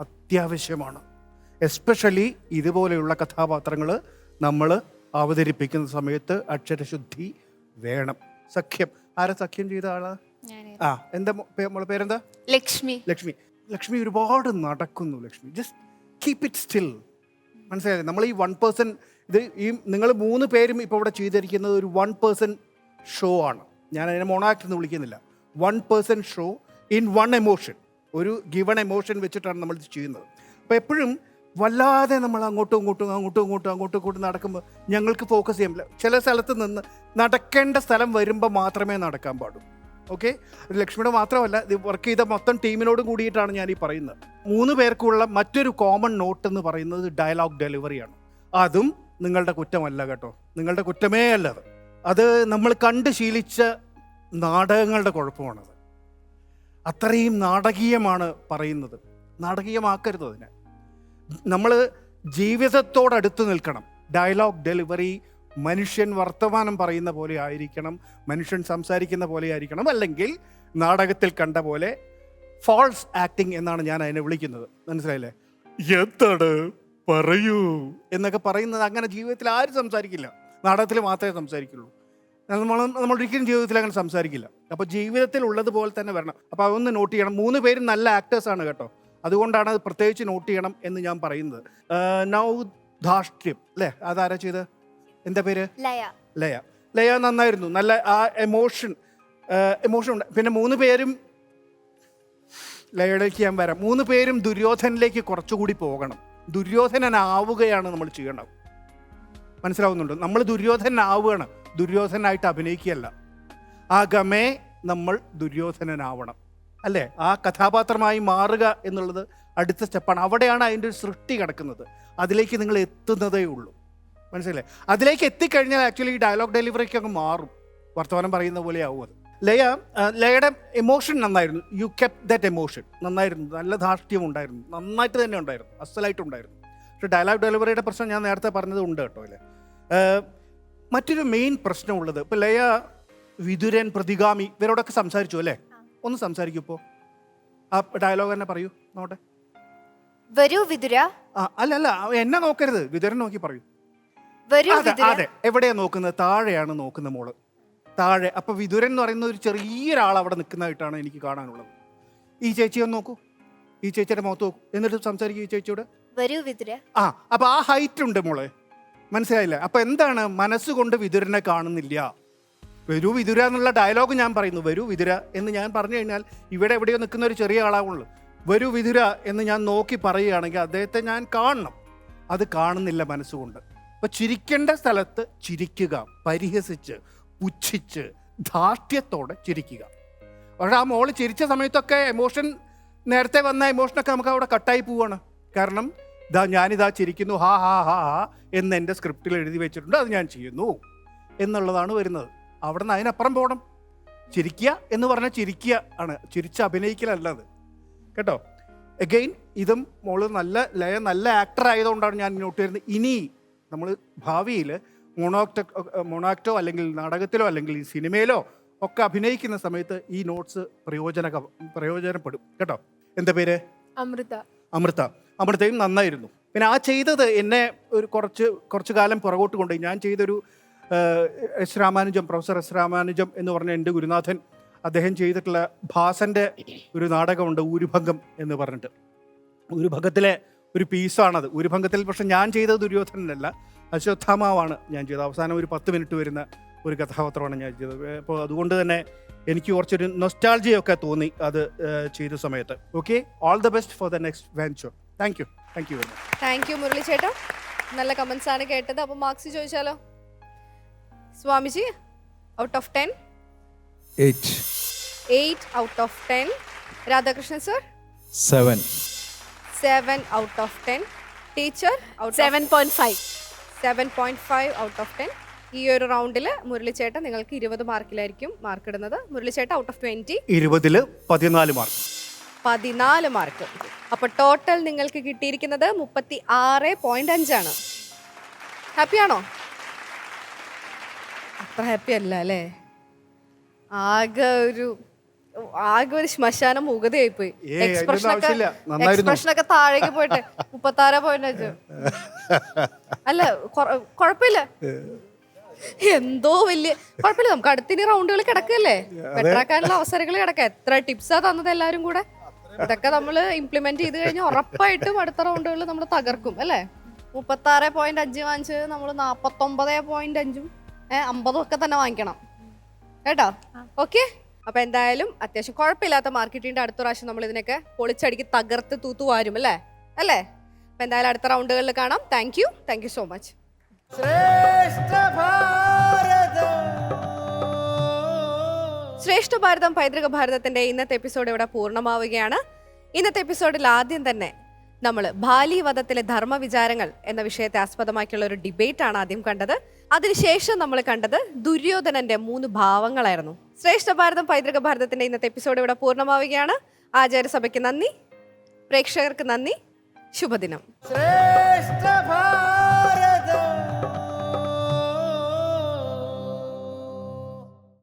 അത്യാവശ്യമാണ്. എസ്പെഷ്യലി ഇതുപോലെയുള്ള കഥാപാത്രങ്ങൾ നമ്മൾ അവതരിപ്പിക്കുന്ന സമയത്ത് അക്ഷരശുദ്ധി വേണം. സഖ്യം, ആരാ സഖ്യം ചെയ്ത ആളാ? എന്താ മോളെ പേരെന്താ? ലക്ഷ്മി. ലക്ഷ്മി. ലക്ഷ്മി ഒരുപാട് നടക്കുന്നു. Lakshmi just keep it still. മനസ്സിലായില്ലേ? നമ്മൾ ഈ 1% ഇത് ഈ നിങ്ങൾ 3 പേരും ഇപ്പോൾ ഇവിടെ ചെയ്തിരിക്കുന്നത് ഒരു 1% ഷോ ആണ്. ഞാൻ അതിനെ മോണോആക്ട് എന്ന് വിളിക്കുന്നില്ല. 1% ഷോ ഇൻ 1 എമോഷൻ. ഒരു ഗിവൺ എമോഷൻ വെച്ചിട്ടാണ് നമ്മൾ ഇത് ചെയ്യുന്നത്. അപ്പോൾ എപ്പോഴും വല്ലാതെ നമ്മൾ അങ്ങോട്ടും ഇങ്ങോട്ടും നടക്കുമ്പോൾ ഞങ്ങൾക്ക് ഫോക്കസ് ചെയ്യാൻ പറ്റില്ല. ചില സ്ഥലത്ത് നിന്ന് നടക്കേണ്ട സ്ഥലം വരുമ്പോൾ മാത്രമേ നടക്കാൻ പാടൂ. ഓക്കെ, ലക്ഷ്മിയുടെ മാത്രമല്ല, ഇത് വർക്ക് ചെയ്ത മൊത്തം ടീമിനോടും കൂടിയിട്ടാണ് ഞാൻ ഈ പറയുന്നത്. 3 പേർക്കുള്ള മറ്റൊരു കോമൺ നോട്ട് എന്ന് പറയുന്നത് ഡയലോഗ് ഡെലിവറിയാണ്. അതും നിങ്ങളുടെ കുറ്റമല്ല കേട്ടോ, നിങ്ങളുടെ കുറ്റമേ അല്ലത്. അത് നമ്മൾ കണ്ട് ശീലിച്ച നാടകങ്ങളുടെ കുഴപ്പമാണത്. അത്രയും നാടകീയമാണ് പറയുന്നത്. നാടകീയമാക്കരുത് അതിനെ. നമ്മൾ ജീവിതത്തോടടുത്ത് നിൽക്കണം. ഡയലോഗ് ഡെലിവറി മനുഷ്യൻ വർത്തമാനം പറയുന്ന പോലെ ആയിരിക്കണം, മനുഷ്യൻ സംസാരിക്കുന്ന പോലെ ആയിരിക്കണം. അല്ലെങ്കിൽ നാടകത്തിൽ കണ്ട പോലെ ഫാൾസ് ആക്ടിങ് എന്നാണ് ഞാൻ അതിനെ വിളിക്കുന്നത്. മനസ്സിലായില്ലേ? എന്താണ് പറയൂ എന്നൊക്കെ പറയുന്നത് അങ്ങനെ ജീവിതത്തിൽ ആരും സംസാരിക്കില്ല, നാടകത്തിൽ മാത്രമേ സംസാരിക്കുള്ളൂ. നമ്മളൊരിക്കലും ജീവിതത്തിൽ അങ്ങനെ സംസാരിക്കില്ല. അപ്പോൾ ജീവിതത്തിൽ ഉള്ളതുപോലെ തന്നെ വരണം. അപ്പോൾ അതൊന്ന് നോട്ട് ചെയ്യണം. 3 പേരും നല്ല ആക്ടേഴ്സാണ് കേട്ടോ, അതുകൊണ്ടാണ് അത് പ്രത്യേകിച്ച് നോട്ട് ചെയ്യണം എന്ന് ഞാൻ പറയുന്നത്. നൗധാഷ്ട്യം അല്ലേ, അതാരാ ചെയ്ത്? എന്താ പേര്? ലയ നന്നായിരുന്നു. നല്ല ആ എമോഷൻ ഉണ്ട്. പിന്നെ 3 പേരും ലയയിലേക്ക് ഞാൻ വരാം. 3 പേരും ദുര്യോധനിലേക്ക് കുറച്ചുകൂടി പോകണം. ദുര്യോധനനാവുകയാണ് നമ്മൾ ചെയ്യണം. മനസ്സിലാവുന്നുണ്ടോ? നമ്മൾ ദുര്യോധനാവുകയാണ്, ദുര്യോധനായിട്ട് അഭിനയിക്കുകയല്ല. ആഗമേ നമ്മൾ ദുര്യോധനനാവണം അല്ലേ? ആ കഥാപാത്രമായി മാറുക എന്നുള്ളത് അടുത്ത സ്റ്റെപ്പാണ്. അവിടെയാണ് അതിൻ്റെ ഒരു സൃഷ്ടി കിടക്കുന്നത്. അതിലേക്ക് നിങ്ങൾ എത്തുന്നതേ ഉള്ളൂ. മനസ്സിലായില്ലേ? അതിലേക്ക് എത്തിക്കഴിഞ്ഞാൽ ആക്ച്വലി ഈ ഡയലോഗ് ഡെലിവറിക്ക് അങ്ങ് മാറും, വർത്തമാനം പറയുന്ന പോലെ ആവും അത്. ലയയുടെ എമോഷൻ നന്നായിരുന്നു. You kept that emotion. നന്നായിരുന്നു, നല്ല ധാർഷ്ട്യം ഉണ്ടായിരുന്നു, നന്നായിട്ട് തന്നെ ഉണ്ടായിരുന്നു, അസലായിട്ടുണ്ടായിരുന്നു. പക്ഷേ ഡയലോഗ് ഡെലിവറിയുടെ പ്രശ്നം ഞാൻ നേരത്തെ പറഞ്ഞത് ഉണ്ട് കേട്ടോ അല്ലേ. മറ്റൊരു മെയിൻ പ്രശ്നമുള്ളത്, ഇപ്പോൾ ലയ, വിതുരൻ, പ്രതിഗാമി ഇവരോടൊക്കെ സംസാരിച്ചു അല്ലേ? ഒന്ന് സംസാരിക്കൂ ഇപ്പോൾ. ആ ഡയലോഗ് തന്നെ പറയൂ നോട്ടെ. വരൂ വിതുര. അല്ല എന്നെ നോക്കരുത്, വിതുരൻ നോക്കി പറയൂ. അതെ, എവിടെയാ നോക്കുന്നത്? താഴെയാണ് നോക്കുന്നത് മോള്, താഴെ. അപ്പൊ വിതുരൻ എന്ന് പറയുന്ന ഒരു ചെറിയൊരാൾ അവിടെ നിൽക്കുന്നതായിട്ടാണ് എനിക്ക് കാണാനുള്ളത്. ഈ ചേച്ചി ഒന്ന് നോക്കൂ, ഈ ചേച്ചിയുടെ മുഖത്ത് നോക്കൂ, എന്നിട്ട് സംസാരിക്കും ഈ ചേച്ചിയോട്. വരൂ വിതുര. അപ്പൊ ആ ഹൈറ്റ് ഉണ്ട് മോളെ, മനസ്സിലായില്ല? അപ്പൊ എന്താണ്, മനസ്സുകൊണ്ട് വിതുരനെ കാണുന്നില്ല. വരൂ വിതുര എന്നുള്ള ഡയലോഗ് ഞാൻ പറയുന്നു. വരൂ വിതുര എന്ന് ഞാൻ പറഞ്ഞു കഴിഞ്ഞാൽ ഇവിടെ എവിടെയോ നിൽക്കുന്ന ഒരു ചെറിയ ആളാവുള്ളൂ. വരൂ വിതുര എന്ന് ഞാൻ നോക്കി പറയുകയാണെങ്കിൽ അദ്ദേഹത്തെ ഞാൻ കാണണം. അത് കാണുന്നില്ല മനസ്സുകൊണ്ട്. അപ്പൊ ചിരിക്കേണ്ട സ്ഥലത്ത് ചിരിക്കുക, പരിഹസിച്ച് പുച്ഛിച്ച് ധാർഷ്ട്യത്തോടെ ചിരിക്കുക. പക്ഷെ ആ മോള് ചിരിച്ച സമയത്തൊക്കെ എമോഷൻ, നേരത്തെ വന്ന എമോഷനൊക്കെ നമുക്ക് അവിടെ കട്ടായി പോവാണ്. കാരണം ഞാനിതാ ചിരിക്കുന്നു, ഹാ ഹാ ഹാ ഹാ എന്ന് എൻ്റെ സ്ക്രിപ്റ്റിൽ എഴുതി വെച്ചിട്ടുണ്ട്, അത് ഞാൻ ചെയ്യുന്നു എന്നുള്ളതാണ് വരുന്നത്. അവിടെ നിന്ന് അതിനപ്പുറം പോകണം. ചിരിക്കുക എന്ന് പറഞ്ഞാൽ ചിരിക്കുക ആണ്, ചിരിച്ച് അഭിനയിക്കലല്ല അത് കേട്ടോ. എഗെയിൻ ഇതും മോള് ലയ നല്ല ആക്ടർ ആയതുകൊണ്ടാണ് ഞാൻ നോട്ട് ചെയ്യുന്നത്. ഇനി നമ്മൾ ഭാവിയിൽ മൊണാക്ടോ അല്ലെങ്കിൽ നാടകത്തിലോ അല്ലെങ്കിൽ സിനിമയിലോ ഒക്കെ അഭിനയിക്കുന്ന സമയത്ത് ഈ നോട്ട്സ് പ്രയോജനപ്പെടും കേട്ടോ. എന്താ പേര്? അമൃതയും നന്നായിരുന്നു. പിന്നെ ആ ചെയ്തത് എന്നെ ഒരു കുറച്ച് കാലം പുറകോട്ട് കൊണ്ടുപോയി. ഞാൻ ചെയ്തൊരു പ്രൊഫസർ എസ് രാമാനുജം എന്ന് പറഞ്ഞ എൻ്റെ ഗുരുനാഥൻ, അദ്ദേഹം ചെയ്തിട്ടുള്ള ഭാസൻ്റെ ഒരു നാടകമുണ്ട്, ഊരുഭംഗം എന്ന് പറഞ്ഞിട്ട്. ഊരുഭംഗത്തിലെ ഒരു പീസാണത്. ഊരുഭംഗത്തിൽ പക്ഷെ ഞാൻ ചെയ്തത് ദുര്യോധനനല്ല, അശ്വത്ഥാമാവാണ് ഞാൻ ചെയ്തത്. അവസാനം ഒരു 10 മിനിറ്റ് വരുന്ന ഒരു കഥാപാത്രമാണ് ഞാൻ ചെയ്തത്. അപ്പോൾ അതുകൊണ്ട് തന്നെ എനിക്ക് കുറച്ചൊരു നൊസ്റ്റാൾജിയൊക്കെ തോന്നി അത് ചെയ്ത സമയത്ത്. Okay, all the best for the next venture. Thank you very much. Thank you Murali ചേട്ടാ, നല്ല കമന്റ്സ് ആണ് കേട്ടത്. അപ്പോൾ മാർക്സ് ചോദിച്ചാലോ? Swamiji, out of 10? 8 out of 10. Radhakrishnan sir? 7 out of 10. Teacher? 7.5. 7.5 out of 10. ഈ ഒരു റൗണ്ടിൽ മുരളി ചേട്ടൻ നിങ്ങൾക്ക് 20 മാർക്കിലായിരിക്കും മാർക്ക് ഇടുന്നത്. മുരളി ചേട്ടൻ ഔട്ട് ഓഫ് 20 20-ൽ 14 മാർക്ക്. 14 മാർക്ക്. അപ്പൊ ടോട്ടൽ നിങ്ങൾക്ക് കിട്ടിയിരിക്കുന്നത് 36.5 ഹാപ്പിയാണോ? അത്ര ഹാപ്പി അല്ല അല്ലേ? ആകെ ഒരു ശ്മശാന മൂകതയായി പോയി. എക്സ്പ്രഷനൊക്കെ താഴേക്ക് പോയിട്ട് 36.5. അല്ല കുഴപ്പമില്ല, എന്തോ വലിയ കുഴപ്പമില്ല. നമുക്ക് അടുത്തിനി റൗണ്ടുകൾ കിടക്കല്ലേ, ബെറ്ററാക്കാനുള്ള അവസരങ്ങൾ കിടക്കാം. എത്ര ടിപ്സാ തന്നത് എല്ലാവരും കൂടെ. ഇതൊക്കെ നമ്മൾ ഇംപ്ലിമെന്റ് ചെയ്ത് കഴിഞ്ഞാൽ ഉറപ്പായിട്ടും അടുത്ത റൗണ്ടുകളിൽ നമ്മൾ തകർക്കും അല്ലേ? 36.5 വാങ്ങിച്ചത് നമ്മൾ 49.5 50 ഒക്കെ തന്നെ വാങ്ങിക്കണം കേട്ടോ. ഓക്കെ, അപ്പൊ എന്തായാലും അത്യാവശ്യം കുഴപ്പമില്ലാത്ത മാർക്ക് കിട്ടിയിട്ട് അടുത്ത പ്രാവശ്യം നമ്മൾ ഇതിനൊക്കെ പൊളിച്ചടിക്ക് തകർത്ത് തൂത്തുവാരും അല്ലേ? അപ്പൊ എന്തായാലും അടുത്ത റൗണ്ടുകളിൽ കാണാം. Thank you so much. ശ്രേഷ്ഠ ഭാരതം പൈതൃക ഭാരതത്തിന്റെ ഇന്നത്തെ എപ്പിസോഡ് ഇവിടെ പൂർണ്ണമാവുകയാണ്. ഇന്നത്തെ എപ്പിസോഡിൽ ആദ്യം തന്നെ നമ്മൾ ബാലി വധത്തിലെ ധർമ്മവിചാരങ്ങൾ എന്ന വിഷയത്തെ ആസ്പദമാക്കിയുള്ള ഒരു ഡിബേറ്റ് ആണ് ആദ്യം കണ്ടത്. അതിനുശേഷം നമ്മൾ കണ്ടത് ദുര്യോധനന്റെ 3 ഭാവങ്ങളായിരുന്നു. ശ്രേഷ്ഠ ഭാരതം പൈതൃക ഭാരതത്തിന്റെ ഇന്നത്തെ എപ്പിസോഡ് ഇവിടെ പൂർണ്ണമാവുകയാണ്. ആചാര്യസഭയ്ക്ക് നന്ദി, പ്രേക്ഷകർക്ക് നന്ദി, ശുഭദിനം.